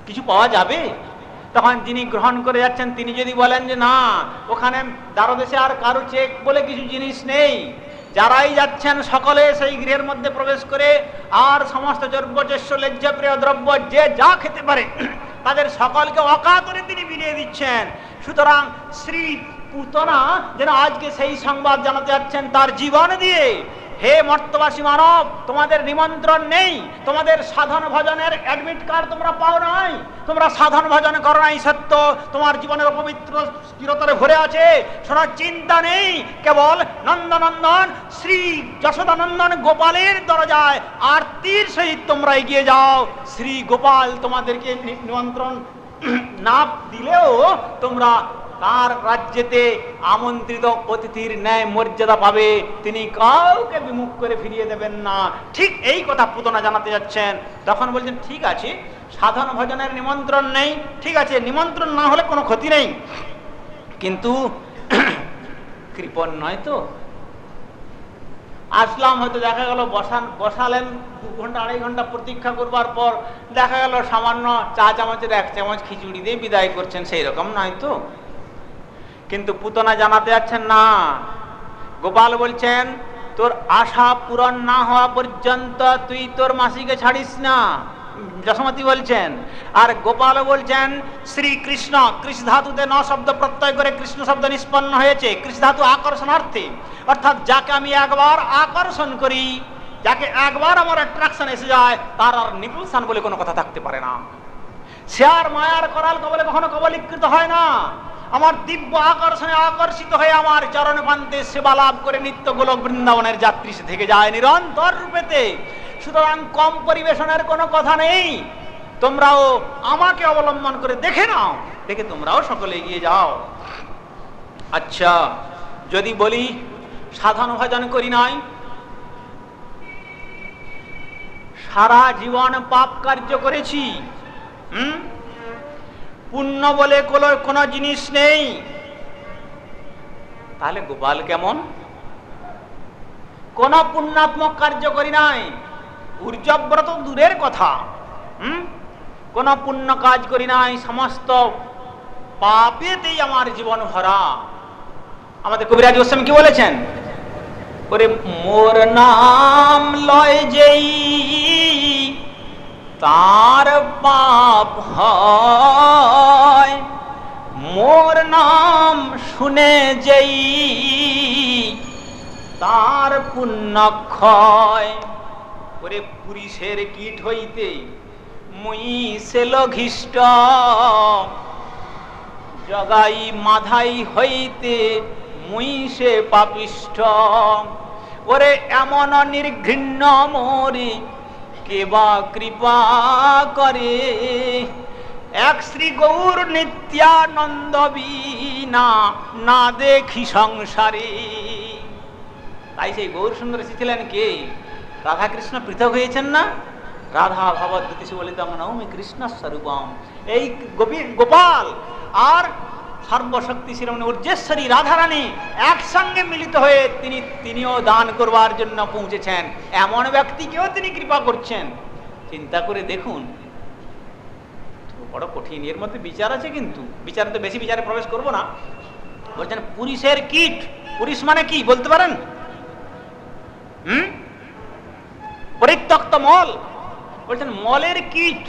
কিছু পাওয়া যাবে? তখন যিনি গ্রহণ করে যাচ্ছেন তিনি যদি বলেন যে না, ওখানে দ্বারদেশে আর কারো চেক বলে কিছু জিনিস নেই, যারাই যাচ্ছেন সকলে সেই গৃহের মধ্যে প্রবেশ করে আর সমস্ত দ্রব্যশস্য লজ্জাপ্রিয় দ্রব্য যে যা খেতে পারে তাদের সকলকে অকাতরে তিনি বিলিয়ে দিচ্ছেন। সুতরাং শ্রী পুতনা যেন আজকে সেই সংবাদ জানাতে যাচ্ছেন তার জীবন দিয়ে, হে মর্তবাসী মানব, তোমাদের নিমন্ত্রণ নেই, তোমাদের সাধন ভজনের অ্যাডমিট কার্ড তোমরা পাও নাই, তোমরা সাধন ভজন করো নাই সত্য, তোমার জীবনের অপবিত্র চিরতরে ভরে আছে, শোনার চিন্তা নেই, কেবল নন্দনন্দন শ্রী যশোদানন্দন গোপালের দরজায় আরতির সহিত তোমরা এগিয়ে যাও। শ্রী গোপাল তোমাদেরকে নিমন্ত্রণ না দিলেও তোমরা তার রাজ্যেতে আমন্ত্রিত অতিথির ন্যায় মর্যাদা পাবে, তিনি কাউকে বিমুখ করে ফিরিয়ে দেবেন না। ঠিক এই কথা পুতনা জানাতে যাচ্ছেন। তখন বলছেন ঠিক আছে, সাধন ভজনের নিমন্ত্রণ নেই, ঠিক আছে, নিমন্ত্রণ না হলে কোনো ক্ষতি নেই, কিন্তু কৃপণ নয় তো। আসলাম, হয়তো দেখা গেল বসালেন 2 ঘন্টা 2.5 ঘন্টা প্রতীক্ষা করবার পর দেখা গেল সামান্য চা চামচের 1 চামচ খিচুড়ি দিয়ে বিদায় করছেন, সেই রকম নয় তো। কিন্তু পুতনা জানাতে যাচ্ছেন না, গোপাল বলছেন তোর আশা পূরণ না হওয়া পর্যন্ত তুই তোর মাসিকে ছাড়িস না, যশোমতী বলছেন। আর গোপাল বলছেন শ্রীকৃষ্ণ, কৃষ্ণ ধাতুতে 9 শব্দ প্রত্যয় করে কৃষ্ণ শব্দ নিষ্পন্ন হয়েছে, কৃষ্ণ ধাতু আকর্ষণার্থে, অর্থাৎ যাকে আমি একবার আকর্ষণ করি, যাকে একবার আমার অ্যাট্রাকশন এসে যায় তার আর নিপুলসান বলে কোনো কথা থাকতে পারে না। সে আর মায়ার করাল কবলে কখনো কবলীকৃত হয় না। আমার দিব্য আকর্ষণে আকর্ষিত হয়ে আমার চরণ প্রান্তে সেবা লাভ করে নিত্য গোলক বৃন্দাবনের যাত্রী সে থেকে যায় নিরন্তর রূপেতে। সুতরাং কম পরিবেশনের কোনো কথা নেই, তোমরাও আমাকে অবলম্বন করে দেখে নাও, দেখে তোমরাও সকলে এগিয়ে যাও। আচ্ছা, যদি বলি সাধন ভজন করি নাই, সারা জীবন পাপ কার্য করেছি, পুণ্য বলে কোনো জিনিস নেই, তাহলে গোপাল কেমন? কোন পুণ্যাত্মক কার্য করি নাই, ঊর্জব্রত দূরের কথা, কোন পুণ্য কাজ করি নাই, সমস্ত পাপেতেই আমার জীবন ভরা। আমাদের কবিরাজ গোস্বামী কি বলেছেন? ওরে মোর নাম লয় যেই তার পাপ হয়, মোর নাম শুনে যেই তার পুণ্য ক্ষয়। ওরে পুরুষের কীট হইতে মুই সে লঘিষ্ঠ, জগাই মাধাই হইতে মুই সে পাপিষ্ঠ। ওরে এমন নির্ঘৃণ্য মোরে কেবা কৃপা করে, এক শ্রী গৌর নিত্যানন্দ বিনা না দেখি সংসারে। তাই সেই গৌর সুন্দর এসেছিলেন কে? রাধা কৃষ্ণ পৃথক হয়েছেন না? রাধা ভবদ্যুতি বলিতম নৌমি কৃষ্ণ স্বরূপম। এই গোপাল আর সর্বশক্তি শিরোমণি ঊর্জেশ্বরী রাধারানী একসঙ্গে মিলিত হয়ে তিনিও দান করবার জন্য পৌঁছেছেন, এমন ব্যক্তিকেও তিনি কৃপা করছেন। চিন্তা করে দেখুন, বড় কঠিন। এর মধ্যে বিচার আছে, কিন্তু বিচার তো বেশি বিচারে প্রবেশ করব না। বলছেন পুরুষের কীট। পুরুষ মানে কি বলতে পারেন? পরিত্যক্ত মল। বলছেন মলের কীট,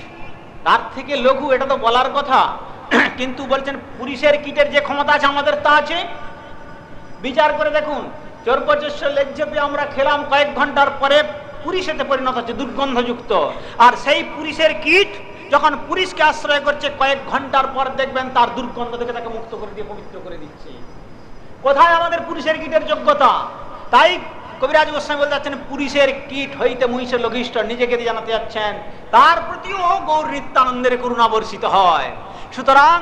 তার থেকে লঘু এটা তো বলার কথা, কিন্তু বলছেন পুরুষের কীটের যে ক্ষমতা আছে আমাদের তা আছে। বিচার করে দেখুন, চর্বচস্য লেজ্জপি আমরা খেলাম, কয়েক ঘন্টার পরে পুরুষেতে পরিণত হচ্ছে, দুর্গন্ধযুক্ত। আর সেই পুরুষের কীট যখন পুরুষকে আশ্রয় করছে, কয়েক ঘন্টার পর দেখবেন তার দুর্গন্ধ থেকে তাকে মুক্ত করে দিয়ে পবিত্র করে দিচ্ছে। কোথায় আমাদের পুরুষের কীটের যোগ্যতা? তাই কবিরাজ গোস্বামী বলতে যাচ্ছেন, পুরুষের কীট হইতে মহিষের লঘিষ্ঠ, নিজেকে দিয়ে জানাতে যাচ্ছেন তার প্রতিও গৌর নিত্যানন্দের করুণা বর্ষিত হয়। সুতরাং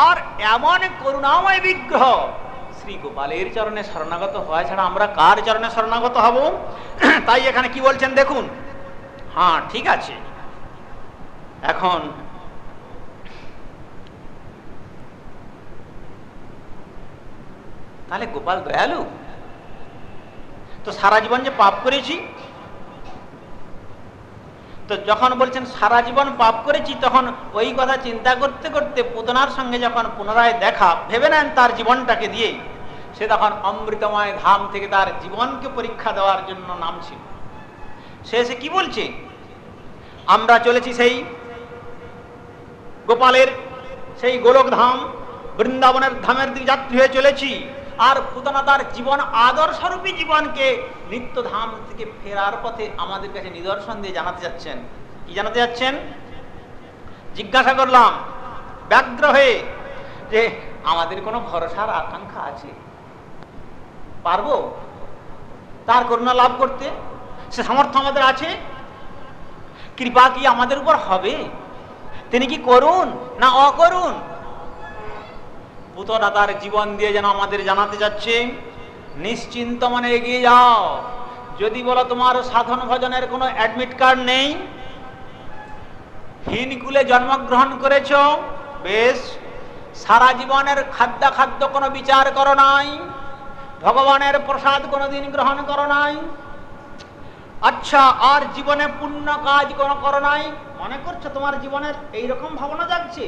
আর এমন করুণাময় বিগ্রহ শ্রী গোপালের চরণে শরণাগত হওয়া ছাড়া আমরা কার চরণে শরণাগত হব? তাই এখানে কি বলছেন দেখুন। হ্যাঁ ঠিক আছে, এখন তাহলে গোপাল দয়ালু তো সারা জীবন যে পাপ করেছি, তো যখন বলছেন সারা জীবন পাপ করেছি, তখন ওই কথা চিন্তা করতে করতে পুতনার সঙ্গে যখন পুনরায় দেখা, ভেবে নেন তার জীবনটাকে দিয়ে সে তখন অমৃতময় ধাম থেকে তার জীবনকে পরীক্ষা দেওয়ার জন্য নামছিল। সে এসে কি বলছে, আমরা চলেছি সেই গোপালের সেই গোলক ধাম বৃন্দাবনের ধামের দিকে যাত্রী হয়ে চলেছি, আর পুতনা তার জীবন আদর্শরূপী জীবনকে নিত্য ধাম থেকে ফেরার পথে আমাদের কাছে নিদর্শন দিয়ে জানাতে যাচ্ছেন। কি জানাতে যাচ্ছেন? জিজ্ঞাসা করলাম ব্যগ্র হয়ে যে আমাদের কোনো ভরসার আকাঙ্ক্ষা আছে, পারবো তার করুণা লাভ করতে? সে সামর্থ্য আমাদের আছে? কৃপা কি আমাদের উপর হবে? তিনি কি করুন না অকরুন? পুতনা তার জীবন দিয়ে যেন আমাদের জানাতে যাচ্ছে, নিশ্চিন্ত মনে এগিয়ে যাও। যদি বলো তোমার সাধন ভজনের কোনো অ্যাডমিট কার্ড নেই, হীনকুলে জন্মগ্রহণ করেছ, বেশ, সারা জীবনের খাদ্য কোনো বিচার করো নাই, ভগবানের প্রসাদ কোনোদিন গ্রহণ করো নাই, আচ্ছা আর জীবনে পুণ্য কাজ কোনো করো নাই, মনে করছো তোমার জীবনের এইরকম ভাবনা যাচ্ছে?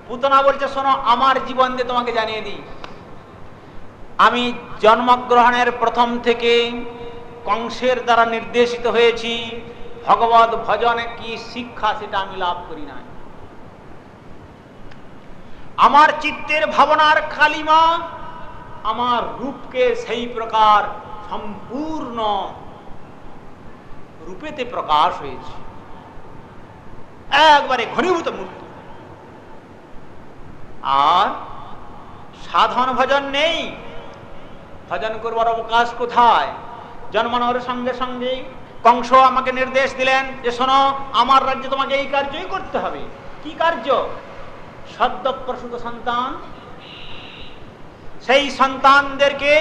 পুতনা বলছে, শোনো আমার জীবন দিয়ে তোমাকে জানিয়ে দিই, আমি জন্মগ্রহণের প্রথম থেকে কংসের দ্বারা নির্দেশিত হয়েছি, ভগবত ভজনে কি শিক্ষা সেটা আমি লাভ করি নাই। আমার চিত্তের ভাবনার কালিমা আমার রূপকে সেই প্রকার সম্পূর্ণ রূপেতে প্রকাশ হয়েছে, একবারে ঘনীভূত মূর্তি। আর সাধন ভজন নেই, ভজন করবার অবকাশ কোথায়? জন্মানোর সঙ্গে সঙ্গে কংস আমাকে নির্দেশ দিলেন যে শোনো আমার রাজ্যে তোমাকে এই কার্যই করতে হবে। কি কার্য? সদ্য প্রসূত সন্তান, সেই সন্তানদেরকে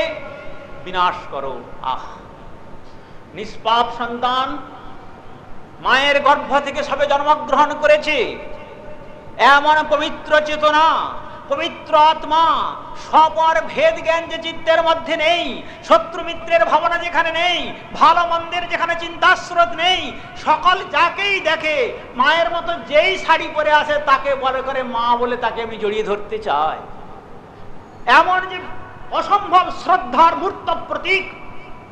বিনাশ করো। নিষ্পাপ সন্তান মায়ের গর্ভ থেকে সবে জন্মগ্রহণ করেছে, এমন পবিত্র চেতনা, পবিত্র আত্মা, সপর ভেদ জ্ঞান যে চিত্তের মধ্যে নেই, শত্রু মিত্রের ভাবনা যেখানে নেই, ভালো মন্দের যেখানে চিন্তাস্রোত নেই, সকল যাকেই দেখে মায়ের মতো যেই শাড়ি পরে আসে তাকে বলে করে মা বলে তাকে আমি জড়িয়ে ধরতে চাই, এমন যে অসম্ভব শ্রদ্ধার মূর্ত প্রতীক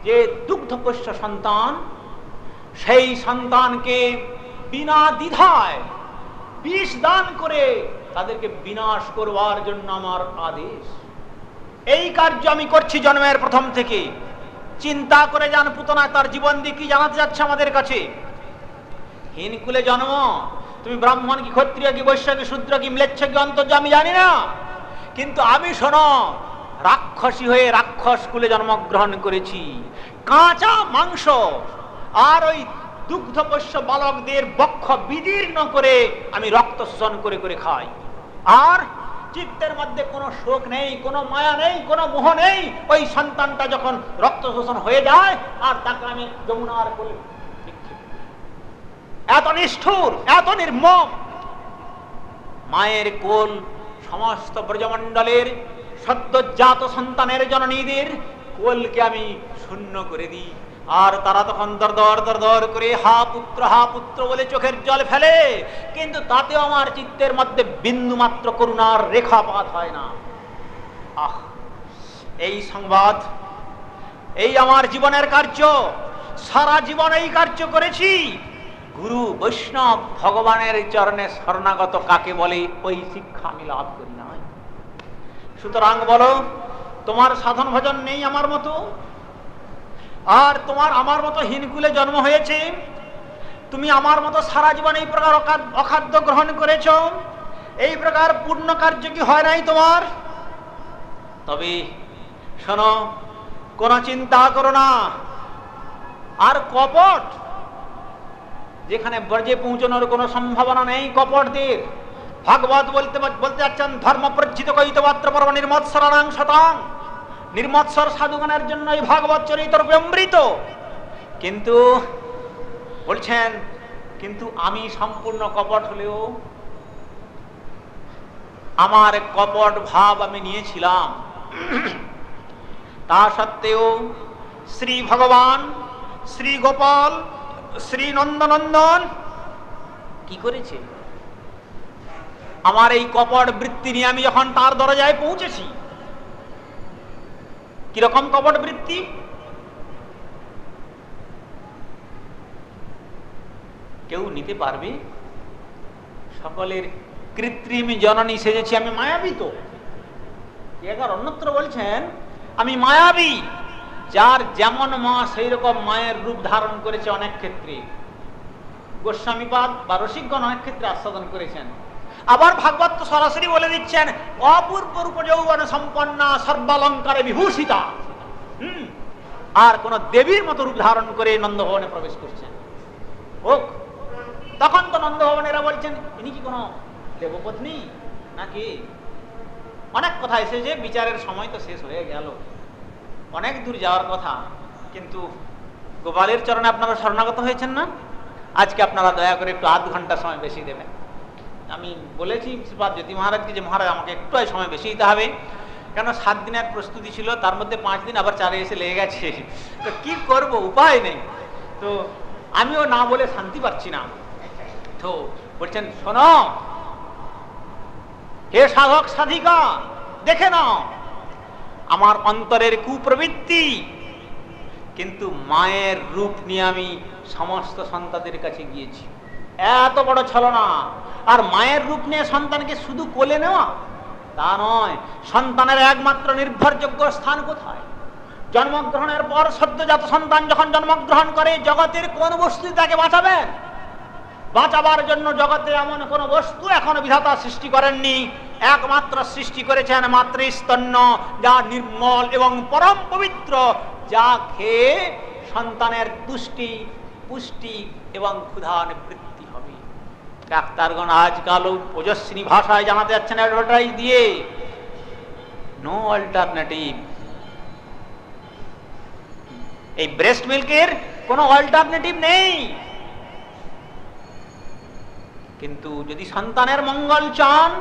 যে দুগ্ধপোষ্য সন্তান, সেই সন্তানকে বিনা দ্বিধায় বিষ দান করে তাদেরকে বিনাশ করবার জন্য আমার আদেশ। এই কার্য আমি করছি জন্মের প্রথম থেকে। চিন্তা করে যান পুতনা তার জীবন দিয়ে কি জানাতে যাচ্ছে আমাদের কাছে। হীনকুলে জন্ম, তুমি ব্রাহ্মণ কি ক্ষত্রিয় কি বৈশ্য কি শূদ্র কি ম্লেচ্ছ কি অন্তর্য আমি জানি না, কিন্তু আমি শোনো রাক্ষসী হয়ে রাক্ষস কুলে জন্মগ্রহণ করেছি। কাঁচা মাংস আর ওই দুগ্ধপোষ্য বালকদের বক্ষ বিদীর্ণ করে আমি রক্ত শোষণ করে করে খাই, আর চিত্তের মধ্যে কোনো শোক নেই, কোনো মায়া নেই, কোনো মোহ নেই। ওই সন্তানটা যখন রক্ত শোষণ হয়ে যায় আর তাকে আমি যমুনার কোলে, এত নিষ্ঠুর, এত নির্মম। মায়ের কোল সমস্ত ব্রজমণ্ডলের সদ্যজাত সন্তানের জননীদের কোলকে আমি শূন্য করে দিই, আর তারা তখন দরদর দরদর করে হা পুত্র বলে চোখের জল ফেলে, কিন্তু তাতেও আমার চিত্তের মধ্যে বিন্দু মাত্র করুণার রেখাপাত হয় না। এই সংবাদ, এই আমার জীবনের কার্য, সারা জীবন এই কার্য করেছি। গুরু বৈষ্ণব ভগবানের চরণে শরণাগত কাকে বলে, ওই শিক্ষা আমি লাভ করি নাই। সুতরাং বলো, তোমার সাধন ভজন নেই আমার মতো, আর তোমার আমার মতো হীনকুলে জন্ম হয়েছে, তুমি আমার মতো সারা জীবন এই প্রকার অখাদ্য গ্রহণ করেছ, এই প্রকার পূর্ণ কার্য কি হয় নাই তোমার? তবে শোনো, কোনো চিন্তা করো না। আর কপট, যেখানে ব্রজে পৌঁছানোর কোনো সম্ভাবনা নেই কপটদের, ভাগবত বলতে যাচ্ছেন, ধর্ম প্রজ্জিত কৈতবাত্র পর্ব নির্মৎসরাং শতাং, নির্মৎসর সাধুগণের জন্য এই ভাগবত চরিত্র অমৃত। কিন্তু বলছেন, কিন্তু আমি সম্পূর্ণ কপট হলেও আমার কপট ভাব আমি নিয়েছিলাম, তা সত্ত্বেও শ্রী ভগবান, শ্রী গোপাল, শ্রী নন্দনন্দন কি করেছে? আমার এই কপট বৃত্তি নিয়ে আমি যখন তার দরজায় পৌঁছেছি, কিরকম কপট বৃত্তি? কেউ নিতে পারবে? সকলের কৃত্রিম জননী সেজেছি আমি, মায়াবী তো। এবার অন্যত্র বলছেন, আমি মায়াবী। যার যেমন মা সেই রকম মায়ের রূপ ধারণ করেছে অনেক ক্ষেত্রে, গোস্বামীপাদ বা রসিকগণ অনেক ক্ষেত্রে আস্বাদন করেছেন। আবার ভাগবত তো সরাসরি বলে দিচ্ছেন, অপূর্ব রূপ যৌবন সম্পন্না সর্বালঙ্কারে বিভূষিতা। আর কোন দেবীর মতো রূপ ধারণ করে নন্দভবনে প্রবেশ করছেন। হোক, তখন তো নন্দভবনেরা বলছেন, ইনি কি কোনো দেবপত্নী নাকি? অনেক কথা এসেছে, বিচারের সময় তো শেষ হয়ে গেল, অনেক দূর যাওয়ার কথা। কিন্তু গোপালের চরণে আপনারা শরণাগত হয়েছেন না, আজকে আপনারা দয়া করে একটু আধ ঘন্টা সময় বেশি দেবেন। আমি বলেছি শ্রীপাদ জ্যোতি মহারাজকে যে মহারাজ আমাকে একটু সময় বেশি দিতে হবে, কেন 7 দিনের প্রস্তুতি ছিল, তার মধ্যে 5 দিন আবার 4 এসে লেগে গেছে, তো কি করব, উপায় নেই। তো আমিও না বলে শান্তি পাচ্ছি না। তো বলছেন, শোনো হে সাধক সাধিকা, দেখে নাও আমার অন্তরের কুপ্রবৃত্তি, কিন্তু মায়ের রূপ নিয়ে আমি সমস্ত সন্তানদের কাছে গিয়েছি। এত বড় ছলনা! আর মায়ের রূপ নিয়ে সন্তানকে শুধু কোলে নেওয়া তা নয়, সন্তানের একমাত্র নির্ভরযোগ্য স্থান কোথায়? জন্মগ্রহণের পর সদ্যজাত সন্তান যখন জন্মগ্রহণ করে, জগতের কোন বস্তু তাকে বাঁচাবেন? বাঁচাবার জন্য জগতে এমন কোন বস্তু এখনো বিধাতা সৃষ্টি করেননি। একমাত্র সৃষ্টি করেছেন মাতৃস্তন্য, যা নির্মল এবং পরম পবিত্র, যা খেয়ে সন্তানের তুষ্টি, পুষ্টি এবং ক্ষুধা নিবৃত্তি হবে। ডাক্তারগণ আজকাল ওজস্বিনী ভাষায় জানাতে যাচ্ছেন অ্যাডভার্টাইজ দিয়ে, নো অল্টারনেটিভ। এই ব্রেস্ট মিল্কের কোনো অল্টারনেটিভ নেই। কিন্তু যদি সন্তানের মঙ্গল চান,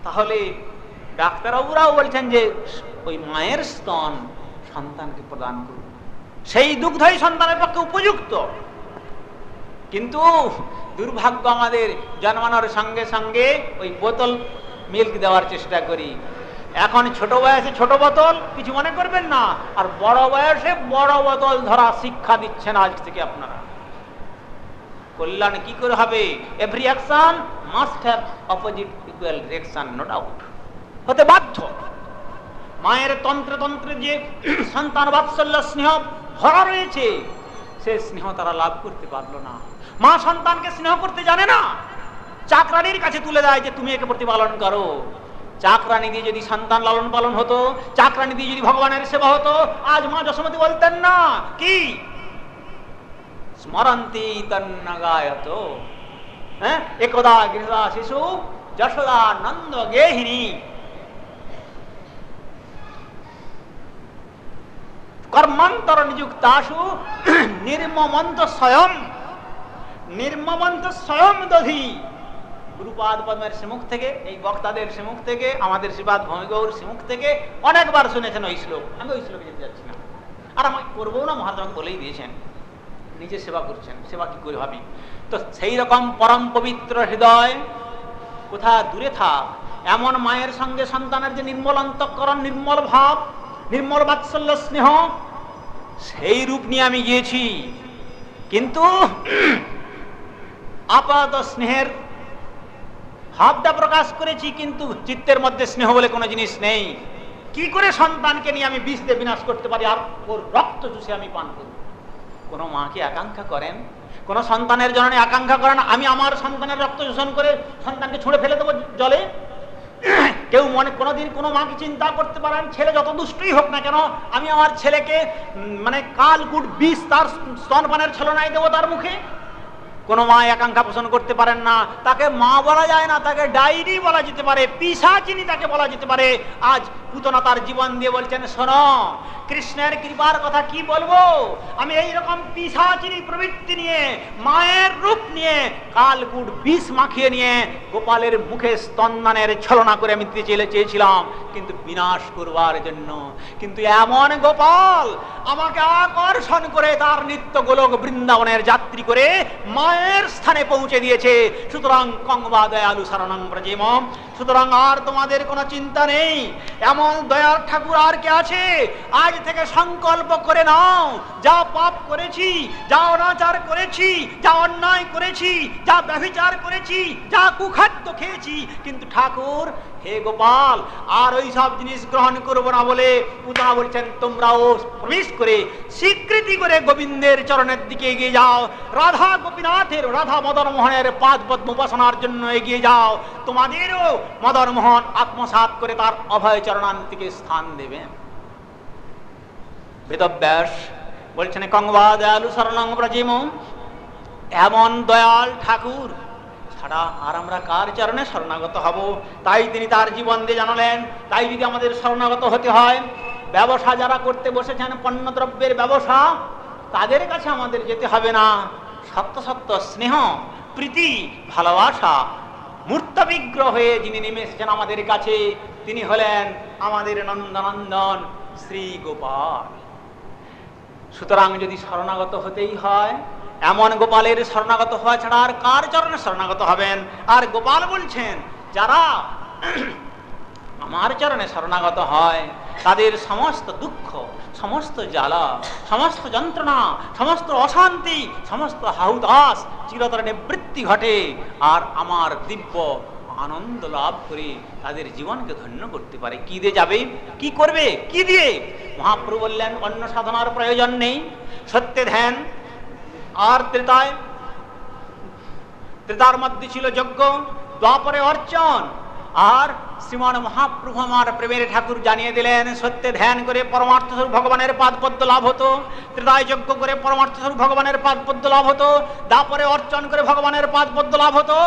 তাহলে ডাক্তারবাবুরাও বলছেন যে ওই মায়ের স্তন সন্তানকে প্রদান করুন, সেই দুগ্ধই সন্তানের পক্ষে উপযুক্ত। কিন্তু দুর্ভাগ্য, আমাদের জন্মানোর সঙ্গে সঙ্গে ওই বোতল মিল্ক দেওয়ার চেষ্টা করি। এখন ছোট বয়সে ছোট বোতল, কিছু মনে করবেন না, আর বড় বয়সে বড় বোতল ধরা শিক্ষা দিচ্ছেন আজ থেকে আপনারা। কল্যাণ কি করে হবে? Every action must have opposite equal reaction, no doubt, হতে বাধ্য। মায়ের তন্ত্রে তন্ত্রে যে সন্তান বাৎসল্য স্নেহ ভরা রয়েছে, সে স্নেহ তারা লাভ করতে পারলো না। মা সন্তানকে স্নেহ করতে জানে না, চাকরানির কাছে তুলে দেয় যে তুমি একে প্রতিপালন করো। চাকরানি দিয়ে যদি সন্তান লালন পালন হতো, চাকরানি দিয়ে যদি ভগবানের সেবা হতো, আজ মা যশোমতী বলতেন না কি স্মরন্তি তন্নগায়ত, হ্যাঁ, একদা গৃহদা শিশু যশোদা নন্দ গেহিনী, কর্মান্তর নিযুক্তাসু নির্মমন্ত স্বয়ং, নির্মমন্ত স্বয়ং দধি। গুরুপাদ পদ্মের শ্রীমুখ থেকে, এই বক্তাদের শ্রীমুখ থেকে, আমাদের শ্রীপাদ ভূমিগৌর শ্রীমুখ থেকে অনেকবার শুনেছেন ওই শ্লোক। আমি ওই শ্লোকে যেতে যাচ্ছি না, আর আমি করবো না, মহারাজ আমাকে বলেই দিয়েছেন। নিজে সেবা করছেন, সেবা কি করে ভাবি? তো সেই রকম পরম পবিত্র হৃদয় কোথা দূরে থাক, এমন মায়ের সঙ্গে সন্তানের যে নির্মল অন্তঃকরণ, নির্মল ভাব, নির্মল বাৎসল্য স্নেহ, সেই রূপ নিয়ে আমি গিয়েছি। কিন্তু আপাতত স্নেহের ভাবটা প্রকাশ করেছি, কিন্তু চিত্তের মধ্যে স্নেহ বলে কোনো জিনিস নেই। কি করে সন্তানকে নিয়ে আমি বিষ দিয়ে বিনাশ করতে পারি আর ওর রক্ত চুষে আমি পান করব? কোনো মা কি আকাঙ্ক্ষা করেন? কোনো সন্তানের জননী আকাঙ্ক্ষা করেন আমি আমার সন্তানের রক্ত শোষণ করে সন্তানকে ছুঁড়ে ফেলে দেবো জলে? কেউ মনে কোনোদিন কোনো মা কি চিন্তা করতে পারেন ছেলে যত দুষ্টই হোক না কেন আমি আমার ছেলেকে মানে কালকুট বিষ তার স্তনপানের ছলনায় দেবো তার মুখে? কোনো মা আকাঙ্ক্ষা পোষণ করতে পারেন না। তাকে মা বলা যায় না, তাকে ডাইনি বলা যেতে পারে, পিশাচিনী তাকে বলা যেতে পারে। আজ পুতনা তার জীবন দিয়ে বলছেন, শোনো কৃষ্ণের কৃপার কথা কি বলবো, আমি এইরকম পিশাচিনী প্রবৃত্তি নিয়ে মায়ের রূপ নিয়ে কালকুট বিষ মাখিয়ে নিয়ে গোপালের মুখে স্তনদানের ছলনা করে আমি দিতে চেয়েছিলাম, কিন্তু বিনাশ করবার জন্য। কিন্তু এমন গোপাল আমাকে আকর্ষণ করে তার নিত্য গোলক বৃন্দাবনের যাত্রী করে মায়ের স্থানে পৌঁছে দিয়েছে। সুতরাং কংবা দয়ালু শরণং ব্রজেম। সুতরাং আর তোমাদের কোনো চিন্তা নেই। এমন দয়ার ঠাকুর আর কে আছে? আজ থেকে সংকল্প করে নাও, যা পাপ করেছি, যা অনাচার করেছি, যা অন্যায় করেছি, যা ব্যভিচার করেছি, যা কুখাদ্য খেয়েছি, কিন্তু ঠাকুর হে গোপাল আর ওই সব জিনিস গ্রহণ করবো না বলে পুতনা বলছেন তোমরাও প্রবেশ করে স্বীকৃতি করে গোবিন্দের চরণের দিকে এগিয়ে যাও। রাধা গোপীনাথের, রাধা মদন মোহনের পাদ পদ্ম উপাসনার জন্য এগিয়ে যাও। তোমাদেরও মদন মোহন আত্মসাৎ করে তার অভয় চরণান্তিকে স্থান দেবেন। বেদব্যাস বলছেন কংবা দয়ালু শরণং ব্রজেম। এমন দয়াল ঠাকুর ছাড়া আর আমরা কার চরণে শরণাগত হব? তাই তিনি তার জীবন দিয়ে জানালেন। তাই যদি আমাদের শরণাগত হতে হয়, ব্যবসা যারা করতে বসেছেন পণ্যদ্রব্যের ব্যবসা, তাদের কাছে আমাদের যেতে হবে না। সত্য সত্য স্নেহ, প্রীতি, ভালোবাসা মূর্ত বিগ্রহ হয়ে যিনি নেমে এসেছেন আমাদের কাছে, তিনি হলেন আমাদের নন্দনন্দন শ্রী গোপাল। সুতরাং যদি শরণাগত হতেই হয়, এমন গোপালের শরণাগত হওয়া ছাড়া আর কার চরণে শরণাগত হবেন? আর গোপাল বলছেন যারা আমার চরণে শরণাগত হয় তাদের সমস্ত দুঃখ, সমস্ত জ্বালা, সমস্ত যন্ত্রণা, সমস্ত অশান্তি, সমস্ত হাহুতাস চিরতরে নিবৃত্তি ঘটে, আর আমার দিব্য আনন্দ লাভ করে তাদের জীবনকে ধন্য করতে পারে। কি দিয়ে যাবে? কি করবে? কি দিয়ে? মহাপ্রভু বললেন অন্য সাধনার প্রয়োজন নেই। সত্যে ধ্যান, আর ত্রেতার মধ্যে ছিল যজ্ঞ, দ্বাপরে অর্চন। আর শ্রীমান মহাপ্রভু আমার প্রেমের ঠাকুর জানিয়ে দিলেন সত্যে ধ্যান করে পরমার্থ স্বরূপ ভগবানের পাদপদ্ম লাভ হতো, ত্রেতায় যজ্ঞ করে পরমার্থ স্বরূপ ভগবানের পাদপদ্ম লাভ হতো, দ্বাপরে অর্চন করে ভগবানের পাদপদ্ম লাভ হতো।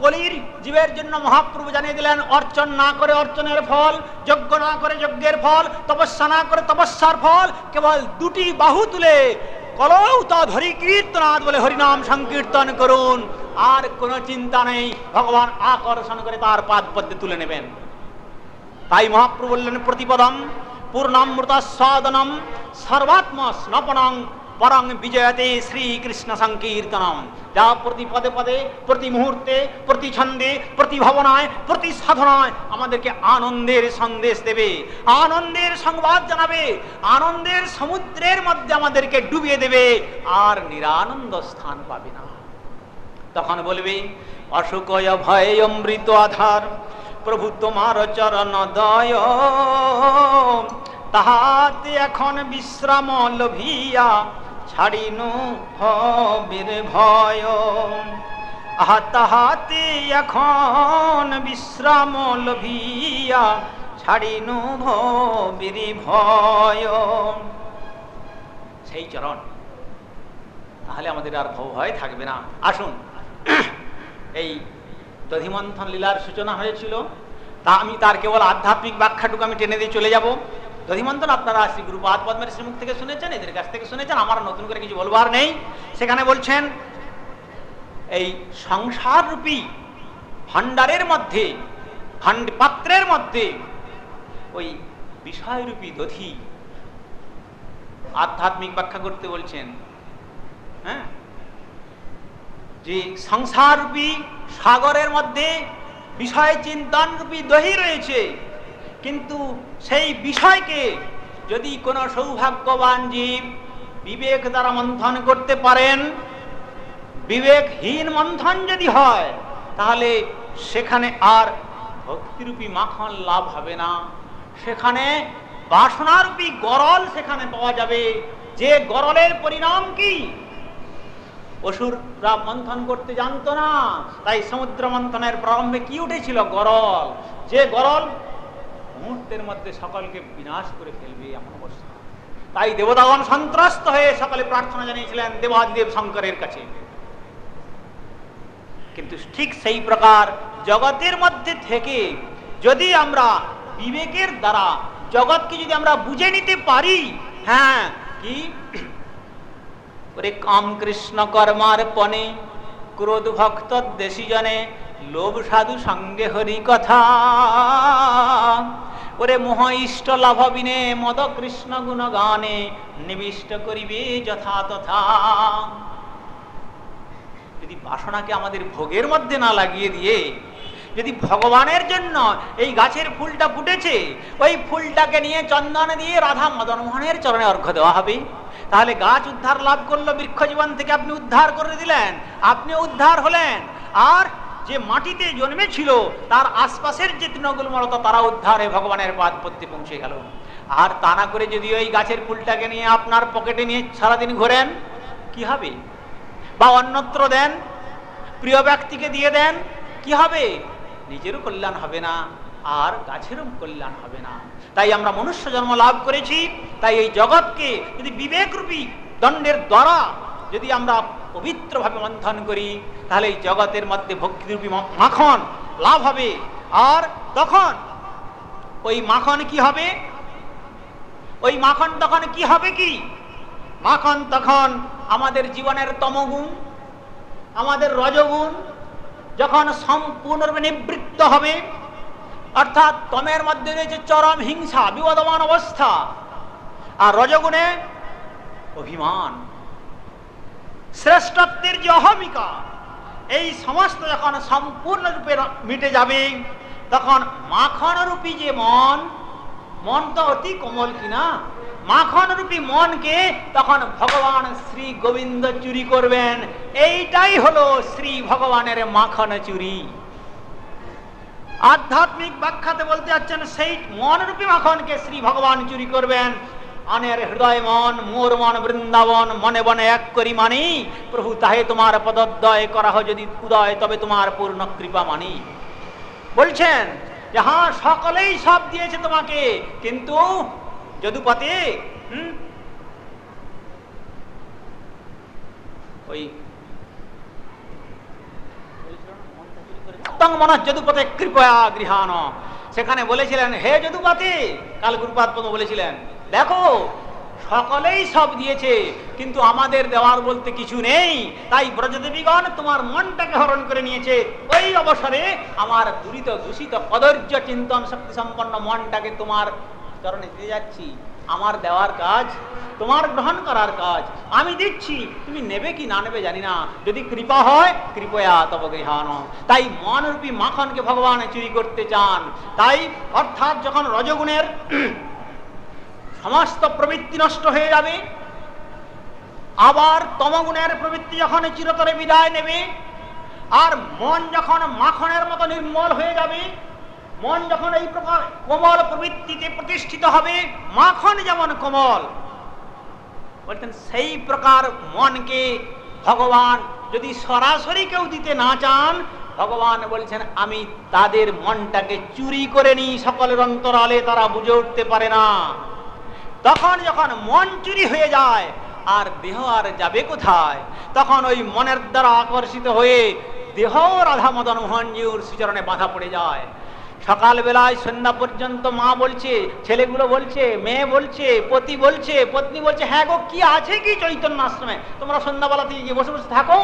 কলির জীবের জন্য মহাপ্রভু জানিয়ে দিলেন অর্চন না করে অর্চনের ফল, যজ্ঞ না করে যজ্ঞের ফল, তপস্যা না করে তপস্যার ফল। কেবল দুটি বাহু তুলে কলৌ তা ধরি কীর্তনাদ বলে হরিনাম সংকীর্তন করুন, আর কোনো চিন্তা নেই, ভগবান আকর্ষণ করে তার পাদ পদ্মে তুলে নেবেন। তাই মহাপ্রভু বললেন প্রতিপদম পূর্ণামৃতাস্বাদনম সর্বাত্ম স্নপনং পরং বিজয়তে শ্রীকৃষ্ণ সংকীর্তনম। যা প্রতি পদে পদে, প্রতি মুহূর্তে, প্রতি ছন্দে, প্রতি ভাবনায়, প্রতি সাধনায় আমাদেরকে আনন্দের সন্দেশ দেবে, আনন্দের সংবাদ জানাবে, আনন্দের সমুদ্রের মধ্যে আমাদেরকে ডুবিয়ে দেবে, আর নিরানন্দ স্থান পাবে না। তখন বলবে অশোকয় ভয় অমৃত আধার প্রভু তোমার চরণ দয়, তাহাতে এখন বিশ্রাম লভিয়া ছাড়িনু ভবের ভয়। আহা তাহাতে এখন বিশ্রাম লভিয়া ছাড়িনু ভবের ভয়। সেই চরণ, তাহলে আমাদের আর ভয় থাকবে না। আসুন, এই দধিমন্থন লীলার সূচনা হয়েছিল, তা আমি তার কেবল আধ্যাত্মিক ব্যাখ্যাটুকু আমি টেনে দিয়ে চলে যাব। দধিমন্থন আপনারা শ্রী গুরুপাদ পদ্মের শ্রীমুখ থেকে শুনেছেন, এদের কাছ থেকে শুনেছেন, আমার নতুন করে কিছু বলবার নেই। সেখানে বলছেন এই সংসার রূপী ভাণ্ডারের মধ্যে, পাত্রের মধ্যে ওই বিষয়রূপী দধি আধ্যাত্মিক ব্যাখ্যা করতে বলছেন। হ্যাঁ, যে সংসাররূপী সাগরের মধ্যে বিষয় চিন্তন রূপী দহি রয়েছে, কিন্তু সেই বিষয়কে যদি কোনো সৌভাগ্যবান জীব বিবেক দ্বারা মন্থন করতে পারেন, বিবেকহীন মন্থন যদি হয়, তাহলে সেখানে আর ভক্তিরূপী মাখন লাভ হবে না, সেখানে বাসনারূপী গরল সেখানে পাওয়া যাবে। যে গরলের পরিণাম কি? অসুররা মন্থন করতে জানতো না, তাই সমুদ্র মন্থনের প্রারম্ভে কি উঠেছিল? গরল। যে গরল মুহূর্তের মধ্যে সকলকে বিনাশ করে ফেলবে, এমন অবস্থা। তাই দেবতাগণ সন্ত্রস্ত হয়ে সকলে প্রার্থনা জানিয়েছিলেন দেবাদিদেব শঙ্করের কাছে। কিন্তু ঠিক সেই প্রকার জগতের মধ্যে থেকে যদি আমরা বিবেকের দ্বারা জগৎকে যদি আমরা বুঝে নিতে পারি, হ্যাঁ কি ওরে কাম কৃষ্ণ কর্মার পনে, ক্রোধ ভক্ত দেশী জনে, লোভ সাধু সঙ্গে হরি কথা, ওরে মোহ ইষ্ট লাভ বিনে, মদ কৃষ্ণ গুণ গানে, নিবিষ্ট করিবে যথা তথা। যদি বাসনাকে আমাদের ভোগের মধ্যে না লাগিয়ে দিয়ে যদি ভগবানের জন্য এই গাছের ফুলটা ফুটেছে, ওই ফুলটাকে নিয়ে চন্দন দিয়ে রাধা মদন মোহনের চরণে অর্ঘ্য দেওয়া হবে, তাহলে গাছ উদ্ধার লাভ করলো, বৃক্ষ জীবন থেকে আপনি উদ্ধার করে দিলেন, আপনি উদ্ধার হলেন। আর যে মাটিতে জন্মেছিল তার আশপাশের যে তৃণগুলমলতা তারা উদ্ধার হয়ে ভগবানের পাদ পদ্মে পৌঁছে গেল। আর তা না করে যদি ওই গাছের ফুলটাকে নিয়ে আপনার পকেটে নিয়ে সারাদিন ঘোরেন, কি হবে? বা অন্যত্র দেন, প্রিয় ব্যক্তিকে দিয়ে দেন, কি হবে? নিজেরও কল্যাণ হবে না, আর গাছেরও কল্যাণ হবে না। তাই আমরা মনুষ্য জন্ম লাভ করেছি, তাই এই জগৎকে যদি বিবেকরূপী দণ্ডের দ্বারা যদি আমরা পবিত্রভাবে মন্থন করি, তাহলে এই জগতের মধ্যে ভক্তিরূপী মাখন লাভ হবে। আর তখন ওই মাখন কি হবে? ওই মাখন তখন কি হবে? কি মাখন তখন আমাদের জীবনের তমগুণ, আমাদের রজগুণ যখন সম্পূর্ণরূপে নিবৃত্ত হবে, অর্থাৎ তমের মধ্যে রয়েছে চরম হিংসা, বিবদমান অবস্থা, আর রজগুণে অভিমান, শ্রেষ্ঠত্বের যে অহমিকা, এই সমস্ত যখন সম্পূর্ণরূপে মিটে যাবে, তখন মাখনরূপী যে মন, মন তো অতি কোমল কিনা, মাখনরূপী মনকে তখন ভগবান শ্রী গোবিন্দ চুরি করবেন। এইটাই হলো শ্রী ভগবানের মাখন চুরি। আধ্যাত্মিক ব্যাখ্যাতে বলতে যাচ্ছেন, সেই মনরূপী মাখনকে শ্রী ভগবান চুরি করবেন। আনের হৃদয় মন, মোর মন বৃন্দাবন, মনে বনে এক করি মানি, প্রভু তাহে তোমার পদোদয় করাহ যদি উদয়, তবে তোমার পূর্ণ কৃপা মানি। বলছেন যে হ্যাঁ, সকলেই সব দিয়েছে তোমাকে, কিন্তু যদুপতি ওই যদুপতি কৃপয়া গৃহান, সেখানে বলেছিলেন হে যদুপতি, কাল গুরুপাদ বলেছিলেন দেখো সকলেই সব দিয়েছে, কিন্তু আমাদের দেওয়ার বলতে কিছু নেই, তাই ব্রজদেবীগণ তোমার মনটাকে হরণ করে নিয়েছে। ওই অবসরে আমার দুরিত দূষিত কদর্য চিন্তন শক্তি সম্পন্ন মনটাকে তোমার চরণে দিয়ে যাচ্ছি। আমার দেওয়ার কাজ, তোমার গ্রহণ করার কাজ আমি দিচ্ছি, তুমি নেবে কি না নেবে জানি না, যদি কৃপা হয় কৃপয়া তব গৃহান। তাই মনরূপী মাখনকে ভগবান চুরি করতে চান। তাই অর্থাৎ যখন রজগুণের সমস্ত প্রবৃত্তি নষ্ট হয়ে যাবে, আবার তমগুণের প্রবৃত্তি যখন চিরতরে বিদায় নেবে, আর মন যখন মাখনের মতো নির্মল হয়ে যাবে, মন যখন এই প্রকার কোমল প্রবৃত্তিতে প্রতিষ্ঠিত হবে, মাখন যেমন কোমল, বলতেন সেই প্রকার মনকে ভগবান যদি সরাসরি কেউ দিতে না চান, ভগবান বলছেন আমি তাদের মনটাকে চুরি করে নিই সকলের অন্তরালে, তারা বুঝে উঠতে পারে না। তখন যখন মন চুরি হয়ে যায়, আর দেহ আর যাবে কোথায়? তখন ওই মনের দ্বারা আকর্ষিত হয়ে দেহ রাধা মদন মোহনজিউর শ্রীচরণে বাধা পড়ে যায়। সকালবেলায় সন্ধ্যা পর্যন্ত মা বলছে, ছেলেগুলো বলছে, মেয়ে বলছে, পতি বলছে, পত্নী বলছে, হ্যাঁ গো কি আছে কি চৈতন্য আশ্রমে, তোমরা সন্ধ্যাবেলা থেকে গিয়ে বসে বসে থাকো।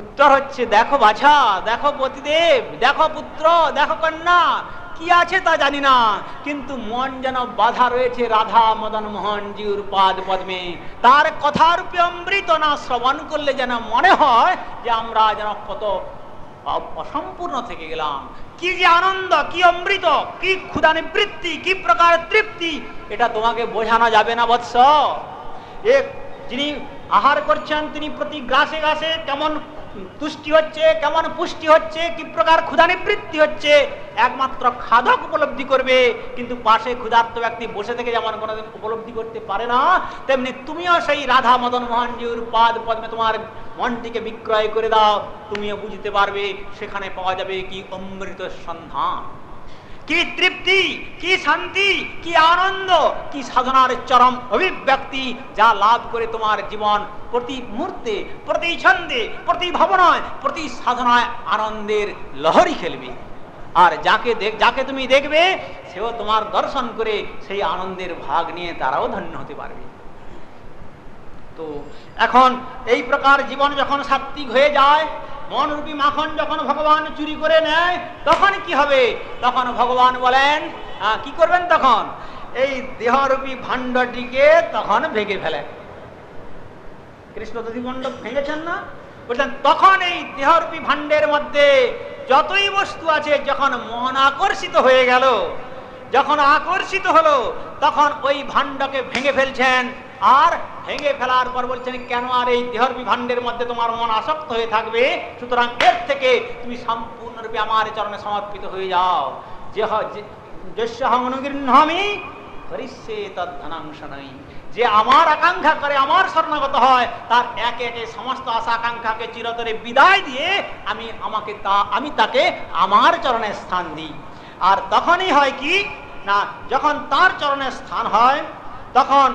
উত্তর হচ্ছে দেখো বাছা, দেখো পতিদেব, দেখো পুত্র, দেখো কন্যা, কি আছে তা জানি না, কিন্তু মন যেন বাধা রয়েছে রাধা মদন মোহনজিউর পাদ পদ্মে। তার কথারূপে অমৃত না শ্রবণ করলে যেন মনে হয় যে আমরা যেন কত অসম্পূর্ণ থেকে গেলাম। কি যে আনন্দ, কি অমৃত, কি ক্ষুধা নিবৃত্তি, কি প্রকার তৃপ্তি, এটা তোমাকে বোঝানো যাবে না বৎস। যিনি আহার করছেন তিনি প্রতি গ্রাসে গ্রাসে কেমন তুষ্টি হচ্ছে, কেমন পুষ্টি হচ্ছে, কি প্রকার ক্ষুধা নিবৃত্তি হচ্ছে, একমাত্র খাদক উপলব্ধি করবে। কিন্তু পাশে ক্ষুধার্ত ব্যক্তি বসে থেকে যেমন কোনোদিন উপলব্ধি করতে পারে না, তেমনি তুমিও সেই রাধা মদন মোহনজির পাদ পদ্মে তোমার মনটিকে বিক্রয় করে দাও, তুমিও বুঝতে পারবে সেখানে পাওয়া যাবে কি অমৃত সন্ধান, কি তৃপ্তি, কি শান্তি, কি আনন্দ, কি সাধনার চরম অভিব্যক্তি, যা লাভ করে তোমার জীবন প্রতি মুহূর্তে, প্রতি ছন্দে, প্রতি ভাবনায়, প্রতি সাধনায় আনন্দের লহরী খেলবে। আর যাকে তুমি দেখবে সেও তোমার দর্শন করে সেই আনন্দের ভাগ নিয়ে তারাও ধন্য হতে পারবে। তো এখন এই প্রকার জীবন যখন সাত্ত্বিক হয়ে যায়, মনরূপী মাখন যখন ভগবান চুরি করে নেয়, তখন কি হবে? তখন ভগবান বলেন কি করবেন? তখন এই দেহরূপী ভাণ্ডটিকে তখন ভেঙে ফেলেন। কৃষ্ণ দধিমণ্ড ভেঙেছেন না? বলছেন তখন এই দেহরূপী ভাণ্ডের মধ্যে যতই বস্তু আছে, যখন মন আকর্ষিত হয়ে গেল, যখন আকর্ষিত হলো, তখন ওই ভাণ্ডকে ভেঙে ফেলছেন। আর ভেঙে ফেলার পর বলছেন কেন আর এই দেহরূপী ভাণ্ডের মধ্যে তোমার মন আসক্ত হয়ে থাকবে? সুতরাং এর থেকে তুমি সম্পূর্ণরূপে আমার চরণে সমর্পিত হয়ে যাও। যে আমার আকাঙ্ক্ষা করে, আমার শরণাগত হয়, তার একে একে সমস্ত আশা আকাঙ্ক্ষাকে চিরতরে বিদায় দিয়ে আমি তাকে আমার চরণে স্থান দিই। আর তখনই হয় কি না, যখন তার চরণে স্থান হয়, তখন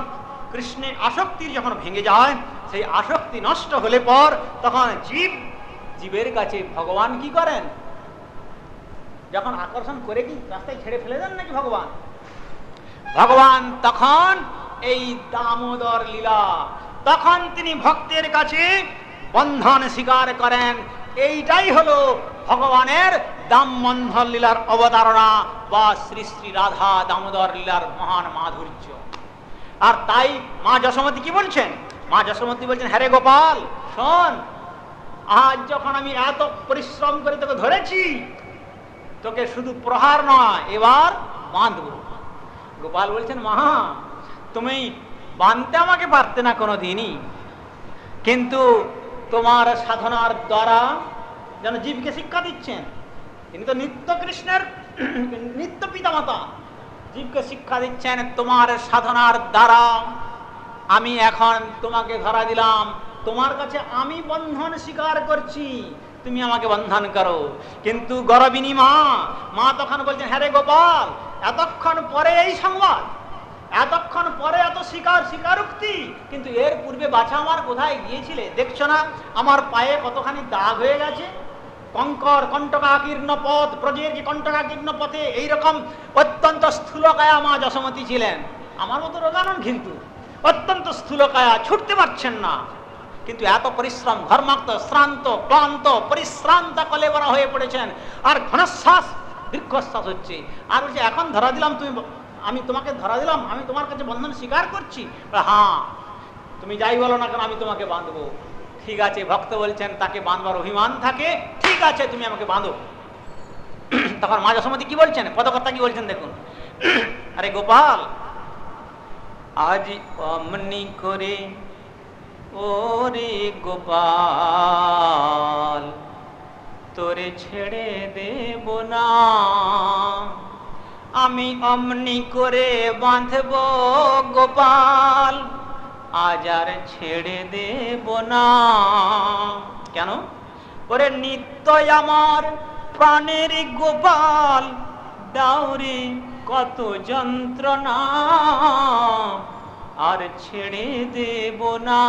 কৃষ্ণের আসক্তি যখন ভেঙে যায়, সেই আসক্তি নষ্ট হলে পর তখন জীবের কাছে ভগবান কি করেন? যখন আকর্ষণ করে কি রাস্তায় ছেড়ে ফেলে দেন নাকি ভগবান? ভগবান তখন এই দামোদর লীলা, তখন তিনি ভক্তের কাছে বন্ধন স্বীকার করেন। এইটাই হলো ভগবানের দামোদর লীলার অবতারণা বা শ্রী শ্রী রাধা দামোদর লীলার মহান মাধুর্য। আর তাই মা যশোমতী কি বলছেন? মা যশোমতী বলছেন, হ্যাঁ রে গোপাল শোন, আজ যখন আমি এত পরিশ্রম করে তোকে ধরেছি, তোকে শুধু প্রহার নয়, এবার বাঁধব। গোপাল বলছেন, মা তুমি বাঁধতে আমাকে পারতে না কোনোদিনই, কিন্তু তোমার সাধনার দ্বারা যেন জীবকে শিক্ষা দিচ্ছেন। তিনি তো নিত্য কৃষ্ণের নিত্য পিতামাতা, জীবকে শিক্ষা দিচ্ছেন তোমার সাধনার দ্বারা। আমি এখন তোমাকে ধরা দিলাম, তোমার কাছে আমি বন্ধন স্বীকার করছি, তুমি আমাকে বন্ধন করো। কিন্তু গরবিনী মা তখন বলছেন, হ্যাঁ রে গোপাল, এতক্ষণ পরে এই সংবাদ, এতক্ষণ পরে এত স্বীকারোক্তি, কিন্তু এর পূর্বে বাছা আমার কোথায় গিয়েছিলে? দেখছো না আমার পায়ে কতখানি দাগ হয়ে গেছে? কণ্টকাকীর্ণ পথ, ব্রজের যে কণ্টকাকীর্ণ পথে এইরকম অত্যন্ত স্থূলকায়া মা যশোমতী ছিলেন। আমার মতো রোগানন, কিন্তু অত্যন্ত স্থূলকায়া, ছুটতে পারছেন না। কিন্তু এত পরিশ্রম, ঘর্মাক্ত, শ্রান্ত, ক্লান্ত, পরিশ্রান্ত কলেবরা হয়ে পড়েছেন। আর ঘনশ্বাস, দীর্ঘশ্বাস হচ্ছে। আর বলছে, এখন ধরা দিলাম, আমি তোমাকে ধরা দিলাম, আমি তোমার কাছে বন্ধন স্বীকার করছি। হ্যাঁ, তুমি যাই বলো না কেন, আমি তোমাকে বাঁধবো। ঠিক আছে, ভক্ত বলছেন তাকে বাঁধবার অভিমান থাকে, ঠিক আছে তুমি আমাকে বাঁধো। তখন মা যশোমতী কি বলছেন, পদকর্তা কি বলছেন দেখুন, আরে গোপাল, আজ অমনি করে ওরে গোপাল তোরে ছেড়ে দেব না, আমি অমনি করে বাঁধব গোপাল, আজ আর ছেড়ে দেব না। কেন? ওরে নিত্য আমার প্রাণের গোপাল, দাওরে কত যন্ত্রণা, আর ছেড়ে দেব না।